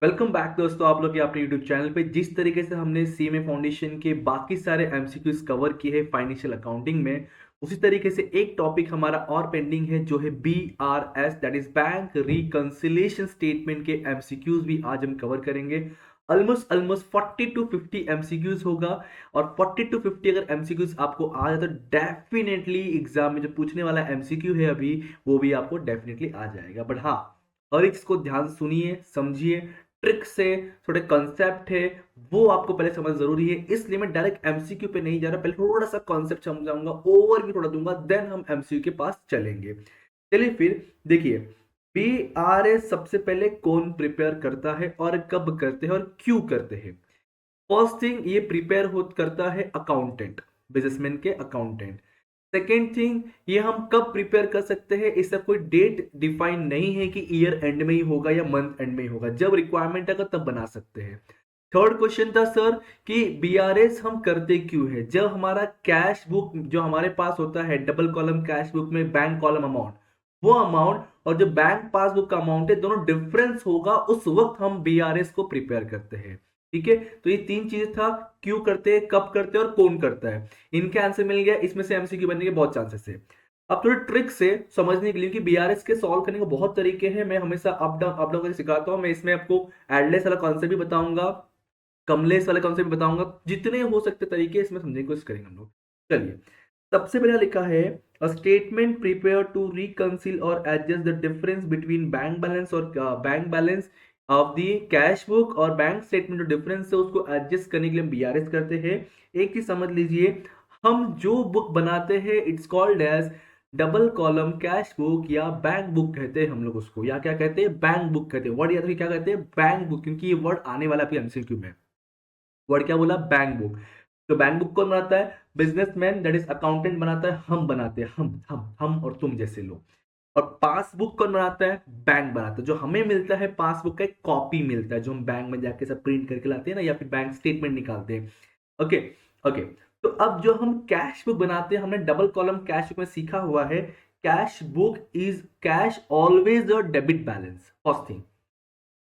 Welcome back दोस्तों, आप लोग के अपने यूट्यूब चैनल पे। जिस तरीके से हमने सीएमए फाउंडेशन के बाकी सारे एमसीक्यूज कवर किए हैं फाइनेंशियल अकाउंटिंग में, उसी तरीके से एक टॉपिक हमारा और पेंडिंग है जो है BRS, that is bank reconciliation statement के एमसीक्यूज भी आज हम कवर करेंगे। ऑलमोस्ट ऑलमोस्ट 40 टू 50 एमसीक्यूज होगा। और 40 टू 50 अगर एमसीक्यूज आपको आ जाए तो डेफिनेटली एग्जाम में जो पूछने वाला एमसीक्यू है अभी, वो भी आपको डेफिनेटली आ जाएगा। बट हाँ, हर एक को ध्यान सुनिए, समझिए, ट्रिक से थोड़े कंसेप्ट है वो आपको पहले समझ जरूरी है। इसलिए मैं डायरेक्ट एमसीक्यू पे नहीं जा रहा, पहले थोड़ा सा कॉन्सेप्ट समझाऊंगा, ओवर भी थोड़ा दूंगा, देन हम एमसीक्यू के पास चलेंगे। चलिए फिर देखिए, बीआरएस सबसे पहले कौन प्रिपेयर करता है और कब करते हैं और क्यों करते हैं। फर्स्ट थिंग, ये प्रिपेयर हो करता है अकाउंटेंट, बिजनेसमैन के अकाउंटेंट। सेकेंड थिंग, ये हम कब प्रिपेयर कर सकते हैं, इसका कोई डेट डिफाइन नहीं है कि ईयर एंड में ही होगा या मंथ एंड में ही होगा, जब रिक्वायरमेंट आएगा तब बना सकते हैं। थर्ड क्वेश्चन था सर कि बीआरएस हम करते क्यों है। जब हमारा कैश बुक जो हमारे पास होता है, डबल कॉलम कैश बुक में बैंक कॉलम अमाउंट, वो अमाउंट और जो बैंक पासबुक का अमाउंट है दोनों डिफरेंस होगा, उस वक्त हम बीआरएस को प्रिपेयर करते हैं। ठीक है, तो ये तीन चीजें था, क्यों करते हैं, कब करते हैं और कौन करता है। इनके आंसर मिल गया, इसमें से एमसीक्यू बनने के बहुत चांसेस है। अब थोड़ी ट्रिक से समझने के लिए कि बीआरएस के सॉल्व करने के बहुत तरीके हैं, मैं हमेशा अप डाउन करके सिखाता हूं। मैं इसमें आपको एडलेस वाला कॉन्सेप्ट भी बताऊंगा, कमलेस वाले कॉन्सेप्ट बताऊंगा, जितने हो सकते तरीके इसमें समझने की कोशिश करेंगे हम लोग। चलिए, सबसे पहले लिखा है a statement prepare to reconcile और adjust the difference between bank balance और bank balance of the cash book और बैंक स्टेटमेंट जो डिफरेंस है उसको एडजस्ट करने के लिए हम बीआरएस करते हैं। एक चीज समझ लीजिए, हम जो बुक बनाते हैं it's called as double column cash book या बैंक बुक कहते हैं हम लोग उसको, या क्या कहते हैं, बैंक बुक कहते हैं। वर्ड याद रखिए, क्या कहते हैं, बैंक बुक, क्योंकि ये वर्ड आने वाला है एमसीक्यू में। वर्ड क्या बोला, बैंक बुक। तो बैंक बुक कौन बनाता है, बिजनेसमैन दैट इज अकाउंटेंट बनाता है, हम बनाते हैं, हम और तुम जैसे लोग। और पासबुक कौन बनाता है, बैंक बनाता है। जो हमें मिलता है पासबुक का एक कॉपी मिलता है, जो हम बैंक में जाके सब प्रिंट करके लाते हैं ना, या फिर बैंक स्टेटमेंट निकालते हैं। Okay, okay. तो अब जो हम कैश बुक बनाते हैं, हमने डबल कॉलम कैश बुक में सीखा हुआ है, cash book is cash always a debit balance. First thing,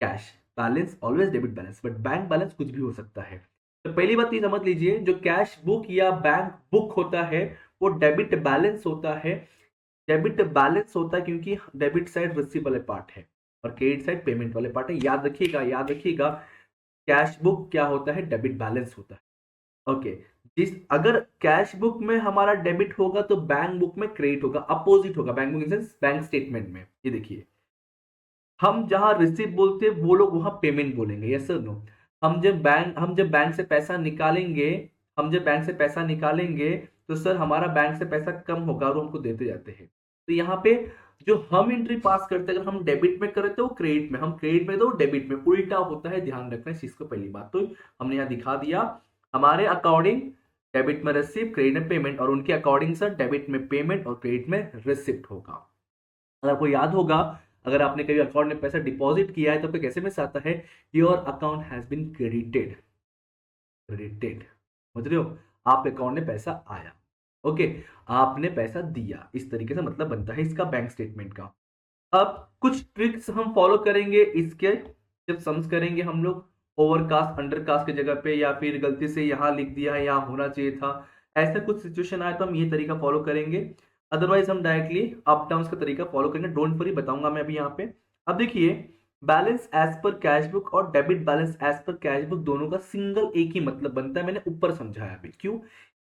cash balance always debit balance, but bank balance कुछ भी हो सकता है। तो पहली बात ये समझ लीजिए, जो कैश बुक या बैंक बुक होता है वो डेबिट बैलेंस होता है। डेबिट बैलेंस होता है क्योंकि डेबिट साइड रिसीव वाले पार्ट है और क्रेडिट साइड पेमेंट वाले पार्ट है। याद रखिएगा, याद रखिएगा, कैश बुक क्या होता है, डेबिट बैलेंस होता है। ओके, जिस अगर कैश बुक में हमारा डेबिट होगा तो बैंक बुक में क्रेडिट होगा, अपोजिट होगा। Bank book in sense bank statement में, ये देखिए, हम जहां रिसीव बोलते हैं वो लोग वहां पेमेंट बोलेंगे, यस सर नो। हम जब बैंक से पैसा निकालेंगे, हम जब बैंक से पैसा निकालेंगे तो सर हमारा बैंक से पैसा कम होगा और वो हमको देते जाते हैं। तो यहाँ पे जो हम एंट्री पास करते हैं, अगर हम डेबिट में करते हो क्रेडिट में, हम क्रेडिट में तो डेबिट में, उल्टा होता है। ध्यान रखना इस चीज को, पहली बात तो हमने यहाँ दिखा दिया। हमारे अकॉर्डिंग डेबिट में रिसीव, क्रेडिट में पेमेंट, और उनके अकॉर्डिंग सर डेबिट में पेमेंट और क्रेडिट में रिसिप्ट होगा। अगर आपको याद होगा, अगर आपने कभी अकाउंट में पैसा डिपॉजिट किया है तो आपको कैसे मैसेज आता है, your account has been credited. Credited, समझ रहे हो, आपके अकाउंट में पैसा आया। ओके, आपने पैसा दिया, इस तरीके से मतलब बनता है इसका बैंक स्टेटमेंट का। अब कुछ ट्रिक्स हम फॉलो करेंगे इसके, जब सम्स करेंगे हम लोग, ओवरकास्ट अंडरकास्ट की जगह पे, या फिर गलती से यहाँ लिख दिया है, यहाँ होना चाहिए था, ऐसा कुछ सिचुएशन आए तो हम ये तरीका फॉलो करेंगे। अदरवाइज हम डायरेक्टली अप डाउन का तरीका फॉलो करेंगे। डोंट वरी, बताऊंगा मैं अभी यहाँ पे। अब देखिए, balance as per cash book और debit balance as per cash book दोनों का सिंगल एक ही मतलब बनता है। मैंने ऊपर समझाया अभी क्यों।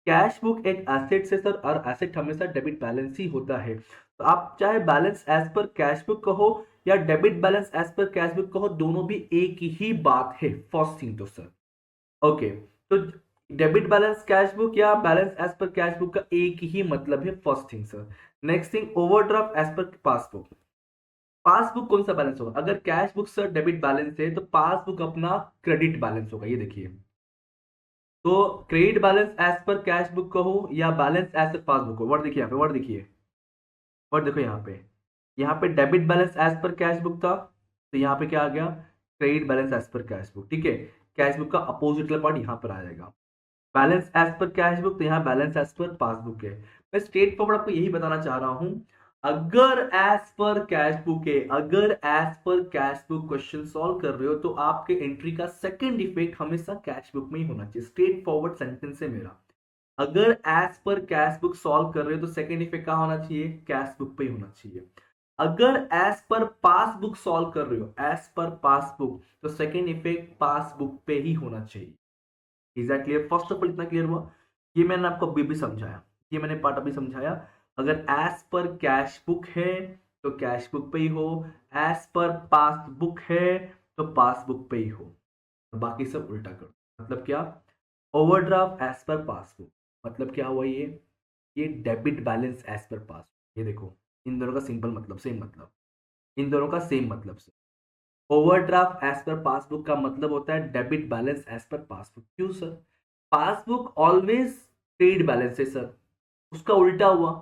कैश बुक एक एसेट से सर, और एसेट हमेशा डेबिट बैलेंस ही होता है। तो आप चाहे balance as per cash book कहो या debit balance as per cash book कहो, दोनों भी एक ही बात है। फर्स्ट थिंग तो सर, ओके, तो डेबिट बैलेंस कैश बुक या balance as per cash book का एक ही मतलब है, first thing sir. Next thing, overdraft as per passbook. Passbook कौन सा बैलेंस होगा, अगर cash book sir debit balance है तो पासबुक अपना क्रेडिट बैलेंस होगा, ये देखिए। तो credit balance as per cash book कहो या बैलेंस एज पर पासबुक हो, वर्ड देखिए यहाँ पे, वर्ड देखिए, वर्ड देखो यहाँ पे। यहाँ पे debit balance as per cash book था, तो यहाँ पे क्या आ गया, credit balance as per cash book. ठीक है, कैश बुक का अपोजिट वाला पार्ट यहाँ पर आ जाएगा। Balance as per cash book, तो यहाँ बैलेंस एज पर पासबुक है। मैं स्ट्रेट फॉरवर्ड आपको यही बताना चाह रहा हूँ। अगर एज पर कैश बुक है, अगर as per cash book question solve कर रहे हो तो आपके एंट्री का सेकंड इफेक्ट हमेशा कैश बुक में ही होना चाहिए। स्ट्रेट फॉरवर्ड सेंटेंस है मेरा। अगर as per cash book solve कर रहे हो तो सेकंड इफेक्ट कहां होना चाहिए? कैश बुक पे ही होना चाहिए। अगर एज पर पासबुक सॉल्व कर रहे हो, एज पर पासबुक, तो सेकंड इफेक्ट पासबुक पे ही होना चाहिए। Is that clear? First of all इतना क्लियर हुआ? ये मैंने आपको अभी भी समझाया, ये मैंने पार्ट अभी समझाया। अगर एज पर कैश बुक है तो कैश बुक पे ही हो, एज पर पासबुक है तो पासबुक पे ही हो, बाकी सब उल्टा करो। मतलब क्या? ओवरड्राफ्ट एज पर पासबुक मतलब क्या हुआ? ये डेबिट बैलेंस एज पर पास। ये देखो, इन दोनों का सिंपल मतलब सेम, मतलब इन दोनों का सेम मतलब से। ओवरड्राफ्ट एज पर पासबुक का मतलब होता है debit balance as per passbook. क्यों sir? Passbook always trade balance है सर, उसका उल्टा हुआ,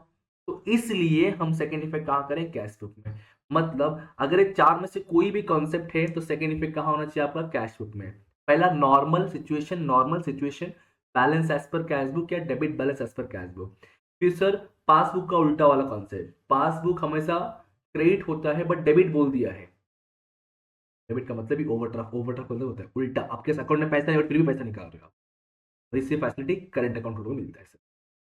तो इसलिए हम सेकेंड इफेक्ट कहां करें? कैश बुक में। मतलब अगर ये चार में से कोई भी कॉन्सेप्ट है तो सेकेंड इफेक्ट कहां होना चाहिए आपका? कैश बुक में। पहला normal situation balance as per cash book या debit balance as per cash book. फिर सर पासबुक का उल्टा वाला कॉन्सेप्ट, पासबुक हमेशा क्रेडिट होता है बट डेबिट बोल दिया है। डेबिट का मतलब ही ओवरड्राफ्ट, ओवरड्राफ्ट मतलब होता है उल्टा, आपके अकाउंट में पैसा है और फिर भी पैसा निकाल रहे हो आप। और इससे फैसिलिटी करंट अकाउंट होल्डर को मिलता है सर।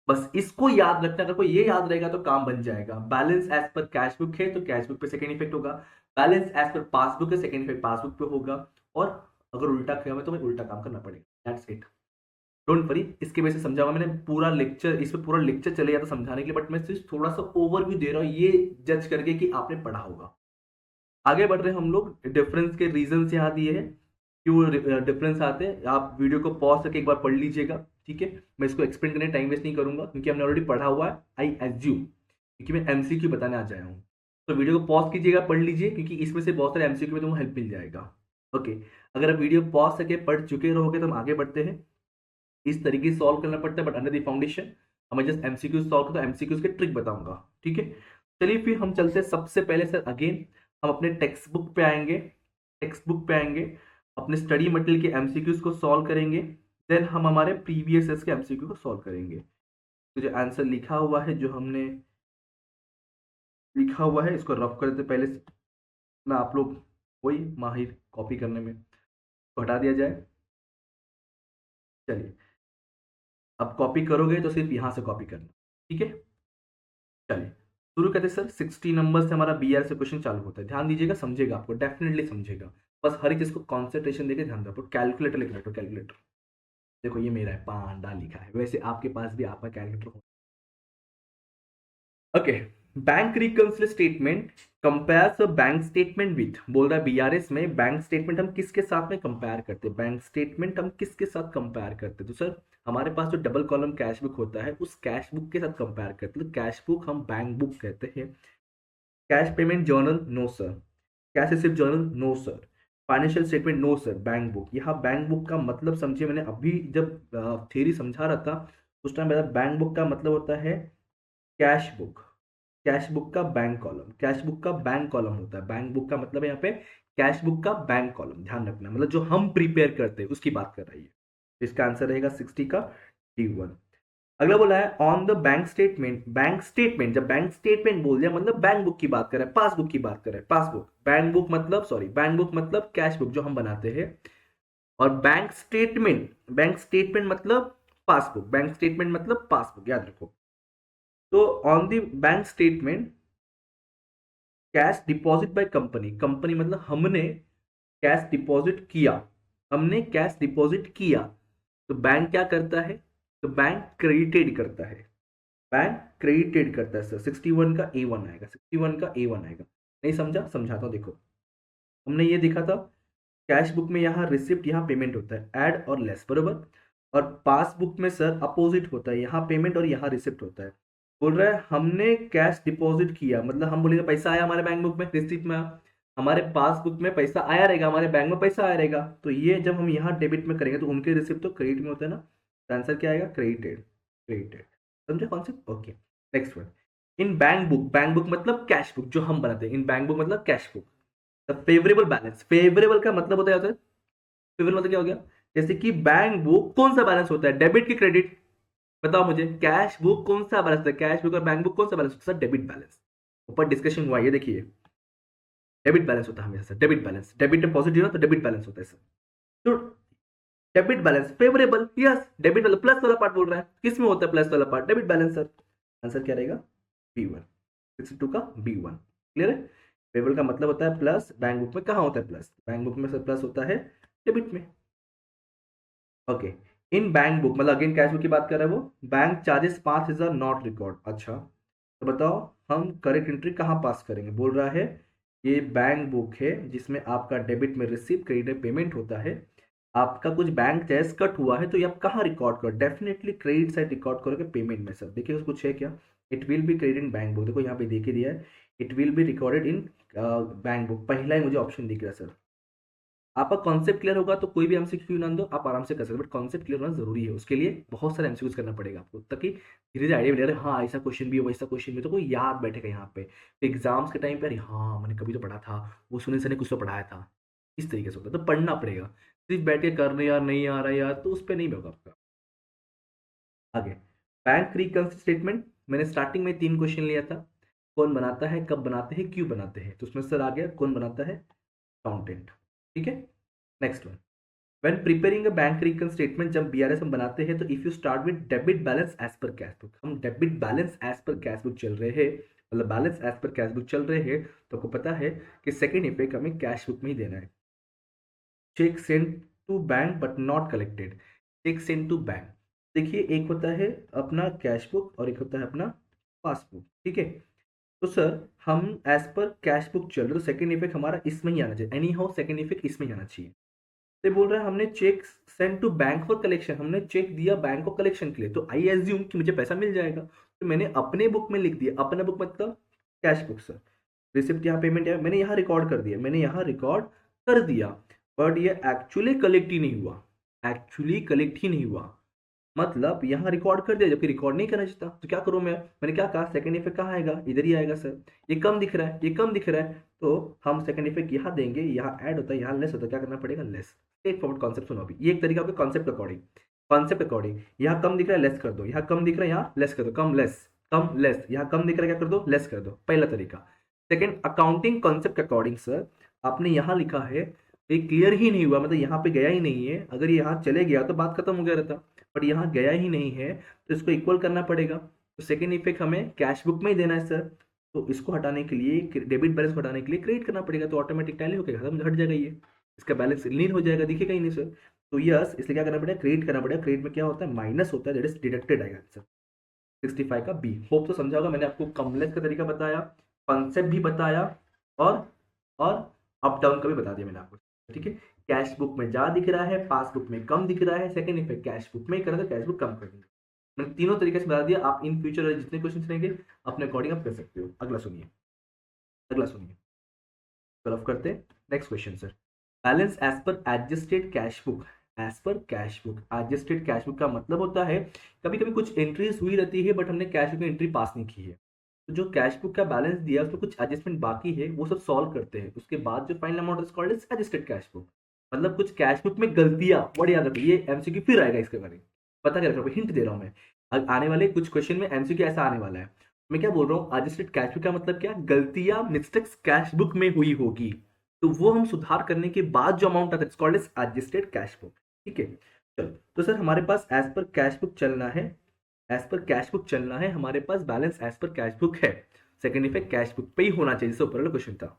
बस इसको याद रखना, अगर कोई ये याद रहेगा तो काम बन जाएगा। Balance as per cash book है तो कैश बुक पे सेकंड इफेक्ट होगा, बैलेंस एज पर पासबुक है सेकंड इफेक्ट पासबुक पे होगा, और अगर उल्टा किया मैं तो मैं उल्टा काम करना पड़ेगा। That's it, don't worry. इसके वजह से समझाऊंगा, मैंने पूरा लेक्चर इस पे पूरा लेक्चर चले जाता समझाने के लिए, बट मैं सिर्फ थोड़ा सा ओवरव्यू दे रहा हूँ ये जज करके कि आपने पढ़ा होगा। आगे बढ़ रहे हैं हम लोग। डिफरेंस के रीजन यहाँ दिए हैं, क्यों डिफरेंस आते हैं। आप वीडियो को पॉज करके एक बार पढ़ लीजिएगा, ठीक है? मैं इसको एक्सप्लेन करने टाइम वेस्ट नहीं करूंगा क्योंकि हमने ऑलरेडी पढ़ा हुआ है, आई एज्यूम, क्योंकि मैं एमसीक्यू बताने आ जाया हूँ। तो वीडियो को पॉज कीजिएगा, पढ़ लीजिए, क्योंकि इसमें से बहुत सारे एमसीक्यू में तुमको हेल्प मिल जाएगा। ओके, अगर आप वीडियो पॉज करके पढ़ चुके रहोगे तो हम आगे बढ़ते हैं। इस तरीके से सॉल्व करना पड़ता है बट अंडर द फाउंडेशन हमें जस्ट एमसीक्यू सॉल्व करता है, एमसीक्यूज के ट्रिक बताऊंगा, ठीक है? चलिए फिर हम चलते हैं। सबसे पहले सर अगेन हम अपने टेक्स्ट बुक पे आएंगे, टेक्स्ट बुक पे आएंगे, अपने स्टडी मटेरियल के एमसीक्यूज को सॉल्व करेंगे, देन हम हमारे प्रीवियस ईयर्स के एमसीक्यू को सॉल्व करेंगे। तो जो आंसर लिखा हुआ है, जो हमने लिखा हुआ है, इसको रफ कर देते पहले से ना, आप लोग वही माहिर कॉपी करने में, तो हटा दिया जाए। चलिए, अब कॉपी करोगे तो सिर्फ यहां से कॉपी करना, ठीक है? चलिए शुरू करते सर। 60 नंबर से हमारा बीआर से क्वेश्चन चालू होता है, ध्यान दीजिएगा, समझेगा, आपको डेफिनेटली समझेगा। बस हर एक चीज को कॉन्सेंट्रेशन देके ध्यान रखो। कैलकुलेटर लिख रखो, कैलकुलेटर। देखो ये मेरा है, पांडा लिखा है, वैसे आपके पास भी आपका कैलकुलेटर हो। Okay, bank reconcile statement compares bank statement with, बोल रहा है बीआरएस में बैंक स्टेटमेंट हम किसके साथ में कंपेयर करते हैं? बैंक स्टेटमेंट हम किसके साथ कंपेयर करते हैं? तो सर हमारे पास जो डबल कॉलम कैश बुक होता है उस कैश बुक के साथ कंपेयर करते हैं। कैश बुक हम बैंक बुक कहते हैं। Cash payment journal, no sir. Cash receipt journal, no sir. Financial statement, no sir. Bank book, यहाँ बैंक बुक का मतलब समझिए, मैंने अभी जब थ्योरी समझा रहा था उस टाइम मेरा बैंक बुक का मतलब होता है कैश बुक। कैश बुक का बैंक कॉलम, कैश बुक का बैंक कॉलम होता है। बैंक बुक का मतलब है यहाँ पे कैश बुक का बैंक कॉलम, ध्यान रखना, मतलब जो हम प्रिपेयर करते हैं उसकी बात कर रही है। इसका आंसर रहेगा 60 का D1। अगला बोला है on the bank statement. Bank statement, जब बैंक स्टेटमेंट बोल दिया मतलब बैंक बुक की बात कर रहे हैं, पासबुक की बात कर रहे हैं। पासबुक, बैंक बुक मतलब, सॉरी, बैंक बुक मतलब कैश बुक जो हम बनाते हैं, और बैंक स्टेटमेंट मतलब पासबुक, बैंक स्टेटमेंट मतलब पासबुक, याद रखो। तो on the bank statement cash deposit by company, company मतलब हमने कैश डिपॉजिट किया, हमने कैश डिपॉजिट किया, तो बैंक क्या करता है? तो बैंक क्रेडिटेड करता है, बैंक क्रेडिटेड करता है सर। 61 का A1 आएगा, 61 का A1 आएगा। नहीं समझा? समझाता हूं, देखो हमने ये देखा था कैश बुक में यहाँ रिसिप्ट, यहाँ पेमेंट होता है, ऐड और लेस, बरोबर। और पासबुक में सर अपोजिट होता है, यहाँ पेमेंट और यहाँ रिसिप्ट होता है। बोल रहा है हमने कैश डिपॉजिट किया, मतलब हम बोलेंगे पैसा आया हमारे बैंक बुक में, रिसिप्ट में हमारे पासबुक में पैसा आया रहेगा, हमारे बैंक में पैसा आया रहेगा। तो ये जब हम यहाँ डेबिट में करेंगे तो उनके रिसिप्ट तो क्रेडिट में होता है ना, तो आंसर क्या आएगा? Credited, credited. समझे concept? Okay, next one. In bank book, bank book मतलब कैश बुक जो हम बनाते हैं, इन बैंक बुक मतलब cash book the favourable balance. Favourable का मतलब होता है, फेवरेबल मतलब क्या हो गया? जैसे कि बैंक बुक कौन सा बैलेंस होता है, डेबिट की क्रेडिट? बताओ मुझे, कैश बुक कौन सा बैलेंस है? कैश बुक और बैंक बुक कौन सा बैलेंस होता है? Debit balance. ऊपर डिस्कशन हुआ, ये देखिए डेबिट बैलेंस होता है हमेशा, डेबिट बैलेंस, डेबिट में पॉजिटिव है तो डेबिट बैलेंस होता है सर। तो debit balance favourable, yes, debit वाला प्लस वाला पार्ट बोल रहा है, किस में होता है प्लस वाला part, debit balance sir. Answer क्या रहेगा, B1, 62 का B1। क्लियर है। फेवरेबल का मतलब होता है प्लस, बैंक बुक में कहाँ होता है प्लस, बैंक बुक में सर प्लस होता है डेबिट में। ओके, इन बैंक बुक मतलब अगेन कैश बुक की बात कर रहा है वो, बैंक चार्जेस 5,000 नॉट रिकॉर्ड। अच्छा तो बताओ हम करेक्ट एंट्री कहाँ पास करेंगे, बोल रहा है ये बैंक बुक है जिसमें आपका डेबिट में रिसीव क्रेडिट में पेमेंट होता है, आपका कुछ बैंक चार्ज कट हुआ है तो ये आप कहाँ रिकॉर्ड करो, डेफिनेटली क्रेडिट साइड रिकॉर्ड करोगे पेमेंट में सर। देखिए कुछ है क्या, it will be credit in bank book, देखो यहाँ पे देखिए दिया है it will be recorded in bank book, पहला ही मुझे ऑप्शन दिख रहा है सर। आपका कॉन्सेप्ट क्लियर होगा तो कोई भी एमसीक्यू ना दो आप आराम से कर सकते हो, बट कॉन्सेप्ट क्लियर होना जरूरी है, उसके लिए बहुत सारे एमसीक्यूज करना पड़ेगा आपको ताकि धीरे धीरे आइडिया मिले, हाँ ऐसा क्वेश्चन भी हो वैसा क्वेश्चन भी, तो कोई याद बैठेगा यहाँ पे एग्जाम्स के टाइम पे, अरे हाँ मैंने कभी तो पढ़ा था, वो सुने से ने कुछ तो पढ़ाया था, इस तरीके से होता है, तो पढ़ना पड़ेगा, सिर्फ बैठ के करने यार नहीं आ रहा यार तो उस पर नहीं होगा आपका। आगे, बैंक रिकन्सिल स्टेटमेंट, मैंने स्टार्टिंग में 3 क्वेश्चन लिया था, कौन बनाता है, कब बनाते हैं, क्यों बनाते हैं, तो उसमें सर आ गया कौन बनाता है, अकाउंटेंट। ठीक है, next one, when preparing a bank recon statement, जब बीआरएस हम बनाते हैं तो if you start with debit balance as per cash book, हम debit balance as per cash book चल रहे हैं, मतलब balance as per cash book चल रहे हैं, तो आपको पता है कि सेकेंड इफेक्ट हमें कैश बुक में ही देना है। Cheque send to bank but not collected, cheque send to bank, देखिए एक होता है अपना कैश बुक और एक होता है अपना पासबुक। ठीक है, तो सर हम एज पर कैश बुक चल रहे, तो सेकेंड इफेक्ट हमारा इसमें ही आना चाहिए, एनी हाउ सेकेंड इफेक्ट इसमें ही आना चाहिए। तो बोल रहा है हमने cheque send to bank for collection, हमने चेक दिया बैंक को कलेक्शन के लिए, तो आई एज्यूम कि मुझे पैसा मिल जाएगा, तो मैंने अपने बुक में लिख दिया, अपना बुक मतलब कैश बुक सर, रिसिप्ट यहाँ पेमेंट है मैंने यहाँ रिकॉर्ड कर दिया, मैंने यहाँ रिकॉर्ड कर दिया, बट ये एक्चुअली कलेक्ट ही नहीं हुआ, एक्चुअली कलेक्ट ही नहीं हुआ, मतलब यहाँ रिकॉर्ड कर दिया जबकि रिकॉर्ड नहीं करना चाहिए था, तो क्या करूँ मैंने क्या कहा सेकंड इफेक्ट कहाँ आएगा, इधर ही आएगा सर, ये कम दिख रहा है, ये कम दिख रहा है, तो हम सेकंड इफेक्ट यहाँ देंगे, यहाँ ऐड होता है यहाँ लेस होता है, क्या करना पड़ेगा लेस। स्ट्रेट फॉरवर्ड कॉन्सेप्ट सुनो, अभी ये एक तरीका होगा कॉन्सेप्ट अकॉर्डिंग, कॉन्सेप्ट अकॉर्डिंग, यहाँ कम दिख रहा है लेस कर दो, यहाँ कम दिख रहा है यहाँ लेस कर दो, कम लेस, यहाँ कम दिख रहा है क्या कर दो लेस कर दो, पहला तरीका। Second accounting concept according sir, आपने यहाँ लिखा है ये क्लियर ही नहीं हुआ, मतलब यहाँ पे गया ही नहीं है, अगर यहाँ चले गया तो बात खत्म हो गया रहता, बट यहाँ गया ही नहीं है तो इसको इक्वल करना पड़ेगा, तो सेकेंड इफेक्ट हमें कैश बुक में ही देना है सर, तो इसको हटाने के लिए डेबिट बैलेंस को हटाने के लिए क्रेडिट करना पड़ेगा, तो ऑटोमेटिक टैली होकर खत्म हट जाएगा, ये इसका बैलेंस लीन हो जाएगा, दिखेगा ही नहीं सर, तो यस इसलिए क्या करना पड़ेगा क्रेडिट करना पड़ेगा, क्रेडिट में क्या होता है माइनस होता है, दैट इज डिडक्टेड आएगा आंसर 65 का बी। होप तो समझा होगा, मैंने आपको कमलेस का तरीका बताया, कॉन्सेप्ट भी बताया, और और अप डाउन का भी बता दिया मैंने आपको। ठीक है, कैश बुक में ज्यादा दिख रहा है, पासबुक में कम दिख रहा है, सेकंड इफेक्ट कैश बुक में ही करा तो कैश बुक कम कर देंगे, मैंने तीनों तरीके से बता दिया, आप इन फ्यूचर जितने क्वेश्चन रहेंगे अपने अकॉर्डिंग आप कर सकते हो। अगला सुनिए, अगला सुनिए, सॉल्व करते हैं next question sir, balance as per adjusted cash book, as per cash book, adjusted cash book का मतलब होता है कभी कभी कुछ एंट्रीज हुई रहती है बट हमने कैश बुक में एंट्री पास नहीं की है, तो जो कैश बुक का बैलेंस दिया उसमें कुछ एडजस्टमेंट बाकी है वो सब सॉल्व करते हैं, उसके बाद जो final amount is called is adjusted cash book, मतलब कुछ कैश बुक में गलतियां, वर्ड याद रखो ये एमसीक्यू फिर आएगा इसके बारे में, पता क्या रखो हिंट दे रहा हूं मैं, आने वाले कुछ क्वेश्चन में एमसीक्यू ऐसा आने वाला है, मैं क्या बोल रहा हूँ एडजस्टेड कैश बुक का मतलब क्या, गलतियां मिस्टेक्स कैश बुक में हुई होगी, तो वो हम सुधार करने के बाद जो अमाउंट आता है called is adjusted cash book. ठीक है, चलो तो सर हमारे पास एज पर कैश बुक चलना है, एज पर कैश बुक चलना है, हमारे पास balance as per cash book है, सेकेंड इफेक्ट कैश बुक पे ही होना चाहिए, जिससे ऊपर वाला क्वेश्चन था।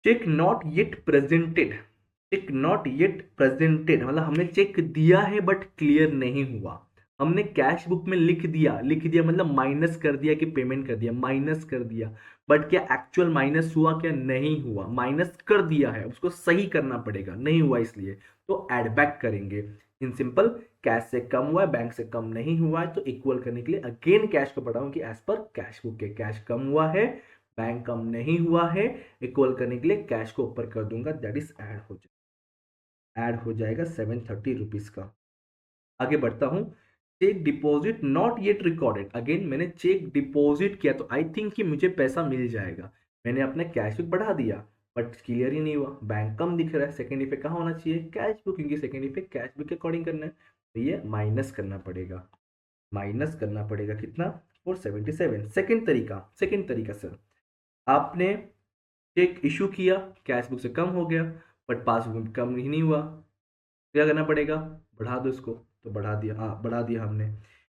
Cheque not yet presented, cheque not yet presented मतलब हमने चेक दिया है बट क्लियर नहीं हुआ, हमने कैश बुक में लिख दिया, लिख दिया मतलब माइनस कर दिया कि पेमेंट कर दिया, माइनस कर दिया, बट क्या एक्चुअल माइनस हुआ क्या, नहीं हुआ, माइनस कर दिया है उसको सही करना पड़ेगा, नहीं हुआ इसलिए तो एड बैक करेंगे, इन सिंपल कैश से कम हुआ है बैंक से कम नहीं हुआ है, तो इक्वल करने के लिए अगेन कैश को पढ़ाऊं कि एज पर कैश बुक के कैश कम हुआ है बैंक कम नहीं हुआ है, इक्वल करने के लिए कैश को ऊपर कर दूंगा, दैट इज ऐड हो जाएगा 730 रुपीज का। आगे बढ़ता हूं, cheque deposit not yet recorded, again मैंने चेक डिपॉजिट किया तो आई थिंक कि मुझे पैसा मिल जाएगा, मैंने अपना कैश बुक बढ़ा दिया बट क्लियर ही नहीं हुआ, बैंक कम दिख रहा है, सेकंड इफेक्ट कहाँ होना चाहिए कैश बुक, क्योंकि सेकंड इफेक्ट कैश बुक के अकॉर्डिंग करना है, तो ये माइनस करना पड़ेगा, माइनस करना पड़ेगा कितना 477। सेकंड तरीका सर, आपने चेक इशू किया, कैश बुक से कम हो गया बट पासबुक में कम ही नहीं हुआ, क्या करना पड़ेगा, बढ़ा दो इसको। तो बढ़ा दिया, हाँ बढ़ा दिया हमने।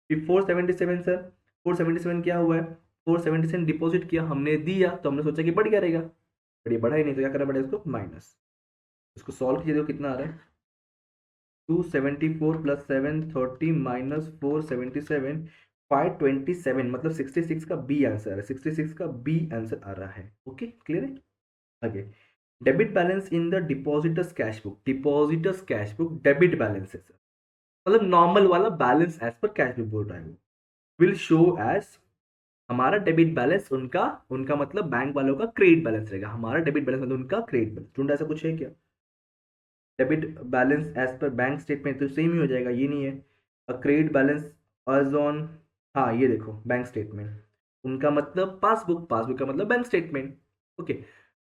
फिर 477 सर, 477 क्या हुआ है, 477 डिपॉजिट किया हमने, दिया तो हमने सोचा कि बढ़ गया रहेगा, बट ये बढ़ा ही नहीं, तो क्या करना पड़ेगा इसको माइनस। इसको सॉल्व कीजिए, देखो कितना आ रहा है, 274 प्लस 730 माइनस 477, 527, मतलब 66 का बी आंसर आ रहा है, 66 का बी आंसर आ रहा है। ओके क्लियर है। आगे, debit balance in the depositors cash book, depositors cash book debit balance है सर, मतलब नॉर्मल वाला balance as per cash book बोल रहा है वो, विल शो एज, हमारा डेबिट बैलेंस उनका, उनका मतलब बैंक वालों का क्रेडिट बैलेंस रहेगा, हमारा डेबिट बैलेंस मतलब उनका क्रेडिट बैलेंस। ढूंढा ऐसा कुछ है क्या, debit balance as per bank statement तो सेम ही हो जाएगा, ये नहीं है। क्रेडिट बैलेंस एज ऑन, हाँ ये देखो बैंक स्टेटमेंट, उनका मतलब पासबुक, पासबुक का मतलब बैंक स्टेटमेंट। ओके,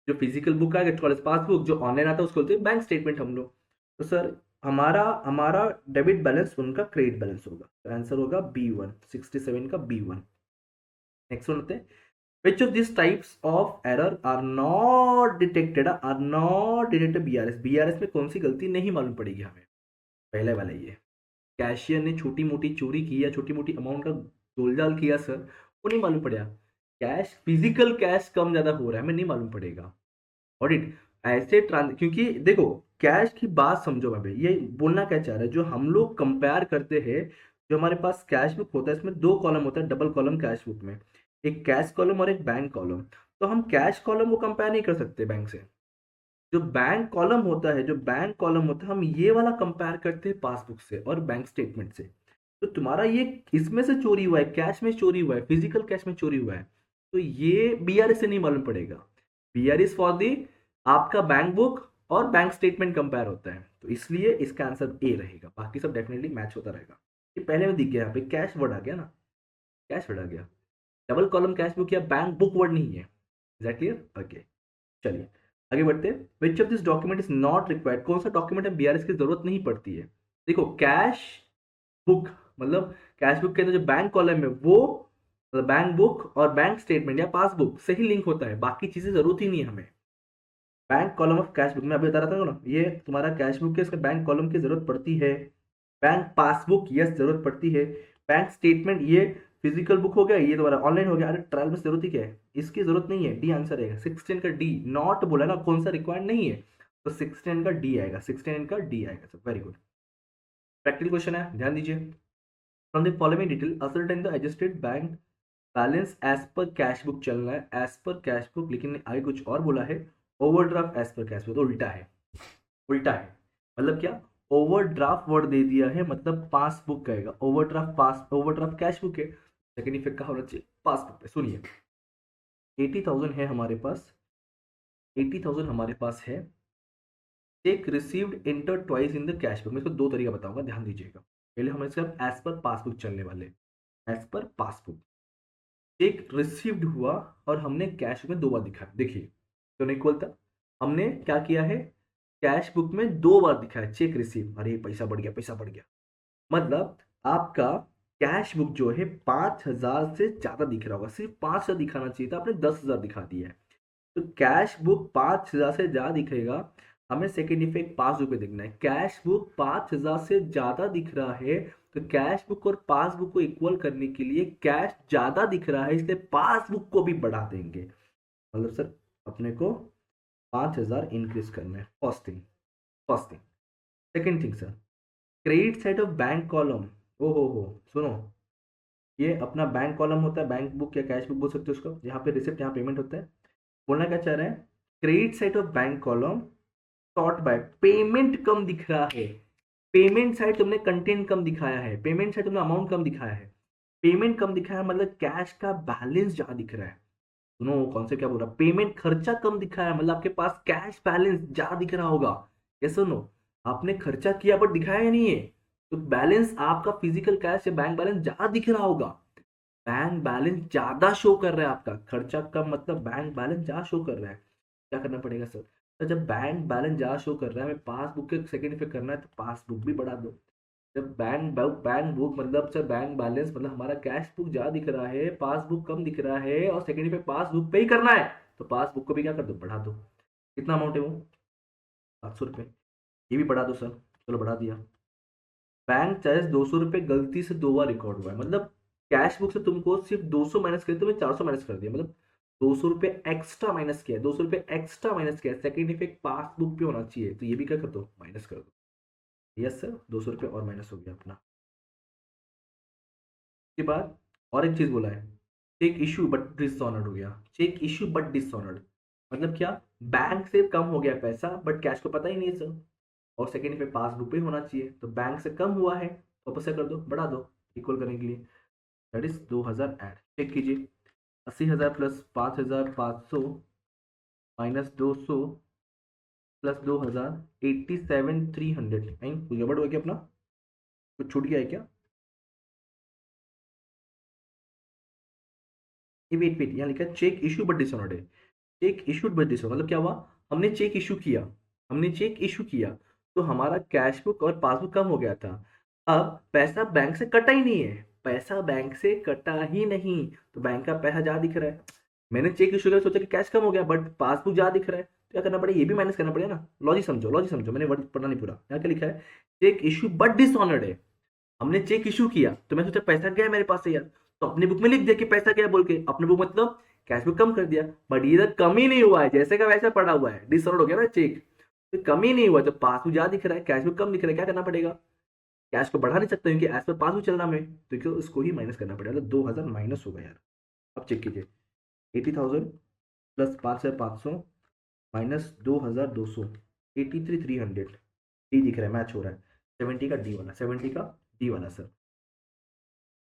जो फिजिकल बुक आएगा कॉलेज पासबुक, जो ऑनलाइन आता है उसको बोलते हैं बैंक स्टेटमेंट हम लोग। तो सर हमारा हमारा डेबिट बैलेंस उनका क्रेडिट बैलेंस होगा, तो आंसर होगा B1, 67 का B1। नेक्स्ट वन होते हैं, which of these types of error are not detected, BRS, BRS में कौन सी गलती नहीं मालूम पड़ेगी हमें, पहले वाला ये, कैशियर ने छोटी मोटी चोरी की या छोटी मोटी अमाउंट का गोलजाल किया सर, वो नहीं मालूम पड़ेगा। कैश, फिजिकल कैश कम ज्यादा हो रहा है हमें नहीं मालूम पड़ेगा। ऑडिट, ऐसे ट्रांस, क्योंकि देखो कैश की बात समझो भाई, ये बोलना क्या चाह रहा है, जो हम लोग कंपेयर करते हैं, जो हमारे पास कैश बुक होता है इसमें दो कॉलम होता है, डबल कॉलम कैश बुक में, एक कैश कॉलम और एक बैंक कॉलम। तो हम कैश कॉलम को कंपेयर नहीं कर सकते बैंक से, जो बैंक कॉलम होता है, जो बैंक कॉलम होता है हम ये वाला कंपेयर करते हैं पासबुक से और बैंक स्टेटमेंट से। तो तुम्हारा ये इसमें से चोरी हुआ है, कैश में चोरी हुआ है, फिजिकल कैश में चोरी हुआ है, तो ये बीआरएस से नहीं मालूम पड़ेगा। बीआरएस फॉर दी आपका बैंक बुक और बैंक स्टेटमेंट कंपेयर होता है, तो इसलिए इसका आंसर ए रहेगा, बाकी सब डेफिनेटली मैच होता रहेगा। ये पहले में दिख गया, यहाँ पे कैश वर्ड आ गया ना, कैश वर्ड आ गया, डबल कॉलम कैश बुक या बैंक बुक वर्ड नहीं है। Is that clear. ओके चलिए आगे बढ़ते हैं, विच of this document is not required, कौन सा डॉक्यूमेंट है बीआरएस की जरूरत नहीं पड़ती है। देखो कैश बुक, मतलब कैश बुक के अंदर जो बैंक कॉलम है वो, मतलब बैंक बुक और बैंक स्टेटमेंट या पासबुक से ही लिंक होता है, बाकी चीजें जरूरत ही नहीं है हमें। Bank column of cash book में अभी बता रहा था ना, ये तुम्हारा कैश बुक है, इसका बैंक कॉलम की जरूरत पड़ती है। बैंक पासबुक यस जरूरत पड़ती है। बैंक स्टेटमेंट ये फिजिकल बुक हो गया, ये तुम्हारा ऑनलाइन हो गया, अरे ट्रायल में जरूरत ही क्या है, इसकी जरूरत नहीं है, डी आंसर है 16 का डी, नॉट बोला ना, कौन सा रिक्वायर्ड नहीं है, तो 16 का डी आएगा, 16 का डी आएगा sir, very good. Practical question है, ध्यान दीजिए, from the following detail ascertain the adjusted bank balance as per cash book चलना है, एज पर कैश बुक, लेकिन आगे कुछ और बोला है, overdraft as per cash book, तो उल्टा है, उल्टा है, मतलब क्या, ओवरड्राफ्ट वर्ड दे दिया है मतलब पासबुक कहेगा, ओवरड्राफ्ट पास, ओवरड्राफ्ट कैश बुक है, सेकंड इफेक्ट का होना चाहिए पासबुक पे। सुनिए 80,000 है हमारे पास, 80,000 हमारे पास है, check received inter twice in the cash book, मैं इसको दो तरीका बताऊंगा, ध्यान दीजिएगा। पहले हम इसका एज पर पासबुक चलने वाले, as per passbook, check received हुआ और हमने कैश में दो बार दिखाया, देखिए तो नहीं खोलता, हमने क्या किया है, कैश बुक में दो बार दिखाया चेक रिसीव, अरे पैसा बढ़ गया, पैसा बढ़ गया, मतलब आपका कैश बुक जो है 5,000 से ज्यादा दिख रहा होगा, सिर्फ 5,000 दिखाना चाहिए था, आपने 10,000 दिखा दिया है, तो कैश बुक 5,000 से ज्यादा दिखेगा, हमें सेकेंड इफेक्ट पासबुक पे देखना है, कैश बुक 5,000 से ज्यादा दिख रहा है, तो कैश बुक और पासबुक को इक्वल करने के लिए कैश ज्यादा दिख रहा है, इसलिए पासबुक को भी बढ़ा देंगे, मतलब सर अपने को 5,000 इंक्रीज करना है, first thing, first thing. Second thing sir, credit side of bank column, ओ हो सुनो, ये अपना बैंक कॉलम होता है, बैंक बुक या कैश बुक बोल सकते हो उसको, यहाँ पे रिसिप्ट, यहाँ पेमेंट होता है, बोलना क्या चाह रहे हैं, credit side of bank column sort by, payment कम दिख रहा है, पेमेंट साइड तुमने कंटेंट कम दिखाया है, पेमेंट साइड तुमने अमाउंट कम दिखाया है, पेमेंट कम दिखाया है मतलब कैश का बैलेंस ज्यादा दिख रहा है, सुनो कौन से क्या बोल रहा, पेमेंट खर्चा कम दिखाया है मतलब आपके पास कैश बैलेंस ज्यादा दिख रहा होगा, ये सुनो, आपने खर्चा किया बट दिखाया नहीं है, तो बैलेंस आपका फिजिकल कैश या बैंक बैलेंस ज्यादा दिख रहा होगा, बैंक बैलेंस ज्यादा शो कर रहा है आपका, खर्चा कम मतलब बैंक बैलेंस ज्यादा शो कर रहा है, क्या करना पड़ेगा सर, तो जब बैंक बैलेंस ज्यादा शो कर रहा है, हमें पासबुक के सेकंड इफेक्ट करना है, तो पासबुक भी बढ़ा दो, जब बैंक बुक मतलब सर बैंक बैलेंस मतलब हमारा कैश बुक ज्यादा दिख रहा है, पासबुक कम दिख रहा है और सेकेंडरी पे पासबुक पे ही करना है, तो पासबुक को भी क्या कर दो, बढ़ा दो। कितना अमाउंट है वो, 700 रुपये। ये भी बढ़ा दो सर, चलो बढ़ा दिया। बैंक चार्ज 200 रुपये गलती से 2 बार रिकॉर्ड हुआ है, मतलब कैश बुक से तुमको सिर्फ 200 माइनस कर, तुम्हें 400 माइनस कर दिया, मतलब 200 रुपये एक्स्ट्रा माइनस किया है, 200 रुपये एक्स्ट्रा माइनस किया है, सेकेंड इफेक्ट पासबुक पे होना चाहिए, तो ये भी क्या कर दो, माइनस कर दो। यस सर, 200 रुपये और माइनस हो गया अपना। उसके बाद और एक चीज बोला है, चेक इशू बट डिसऑनर्ड हो गया, चेक इशू बट डिसऑनर्ड मतलब क्या, बैंक से कम हो गया पैसा बट कैश को पता ही नहीं है सर, और सेकेंड पे पासबुक पे होना चाहिए, तो बैंक से कम हुआ है तो वापस से कर दो, बढ़ा दो इक्वल करने के लिए, दैट इज 2000 ऐड। चेक कीजिए, 80,000 प्लस 5,500 माइनस 200 प्लस 2000, 87,300। नहीं कुछ गड़बड़ हो गया अपना, कुछ छूट गया है क्या? ये वेट वेट, यहाँ लिखा है चेक इशू बट डिसऑनर्ड है, चेक इशूड बट डिसऑनर्ड मतलब क्या हुआ, हमने चेक इशू किया, हमने चेक इशू किया, तो हमारा कैश बुक और पासबुक कम हो गया था, अब पैसा बैंक से कटा ही नहीं है, पैसा बैंक से कटा ही नहीं, तो बैंक का पैसा ज्यादा दिख रहा है, मैंने चेक इशू किया सोचा कि कैश कम हो गया बट पासबुक ज्यादा दिख रहा है, तो क्या करना पड़ेगा, ये भी माइनस करना पड़ेगा ना, लॉजिक समझो, लॉजिक समझो, मैंने वर्ड पढ़ना नहीं पूरा, यहाँ क्या लिखा है, चेक इशू बट डिसऑनर्ड है, हमने चेक इशू किया तो मैं सोचा पैसा गया मेरे पास से यार, तो अपने बुक में लिख दिया कि पैसा गया बोल के, अपने बुक मतलब कैश बुक कम कर दिया, बट ये तो कम ही नहीं हुआ है, जैसे का वैसा पड़ा हुआ है, डिसऑर्डर हो गया ना चेक, तो कम ही नहीं हुआ, तो पासबुक ज्यादा दिख रहा है कैश बुक कम दिख रहा है, क्या करना पड़ेगा, कैश को बढ़ा नहीं सकता क्योंकि एज पर पासबुक चल रहा है, तो क्यों इसको ही माइनस करना पड़ेगा, तो 2000 माइनस होगा यार। अब चेक कीजिए, 80,000 प्लस 5,500 माइनस 2,200, 83,300, डी दिख रहा है, मैच हो रहा है, 70 का डी वाला, 70 का डी वाला सर,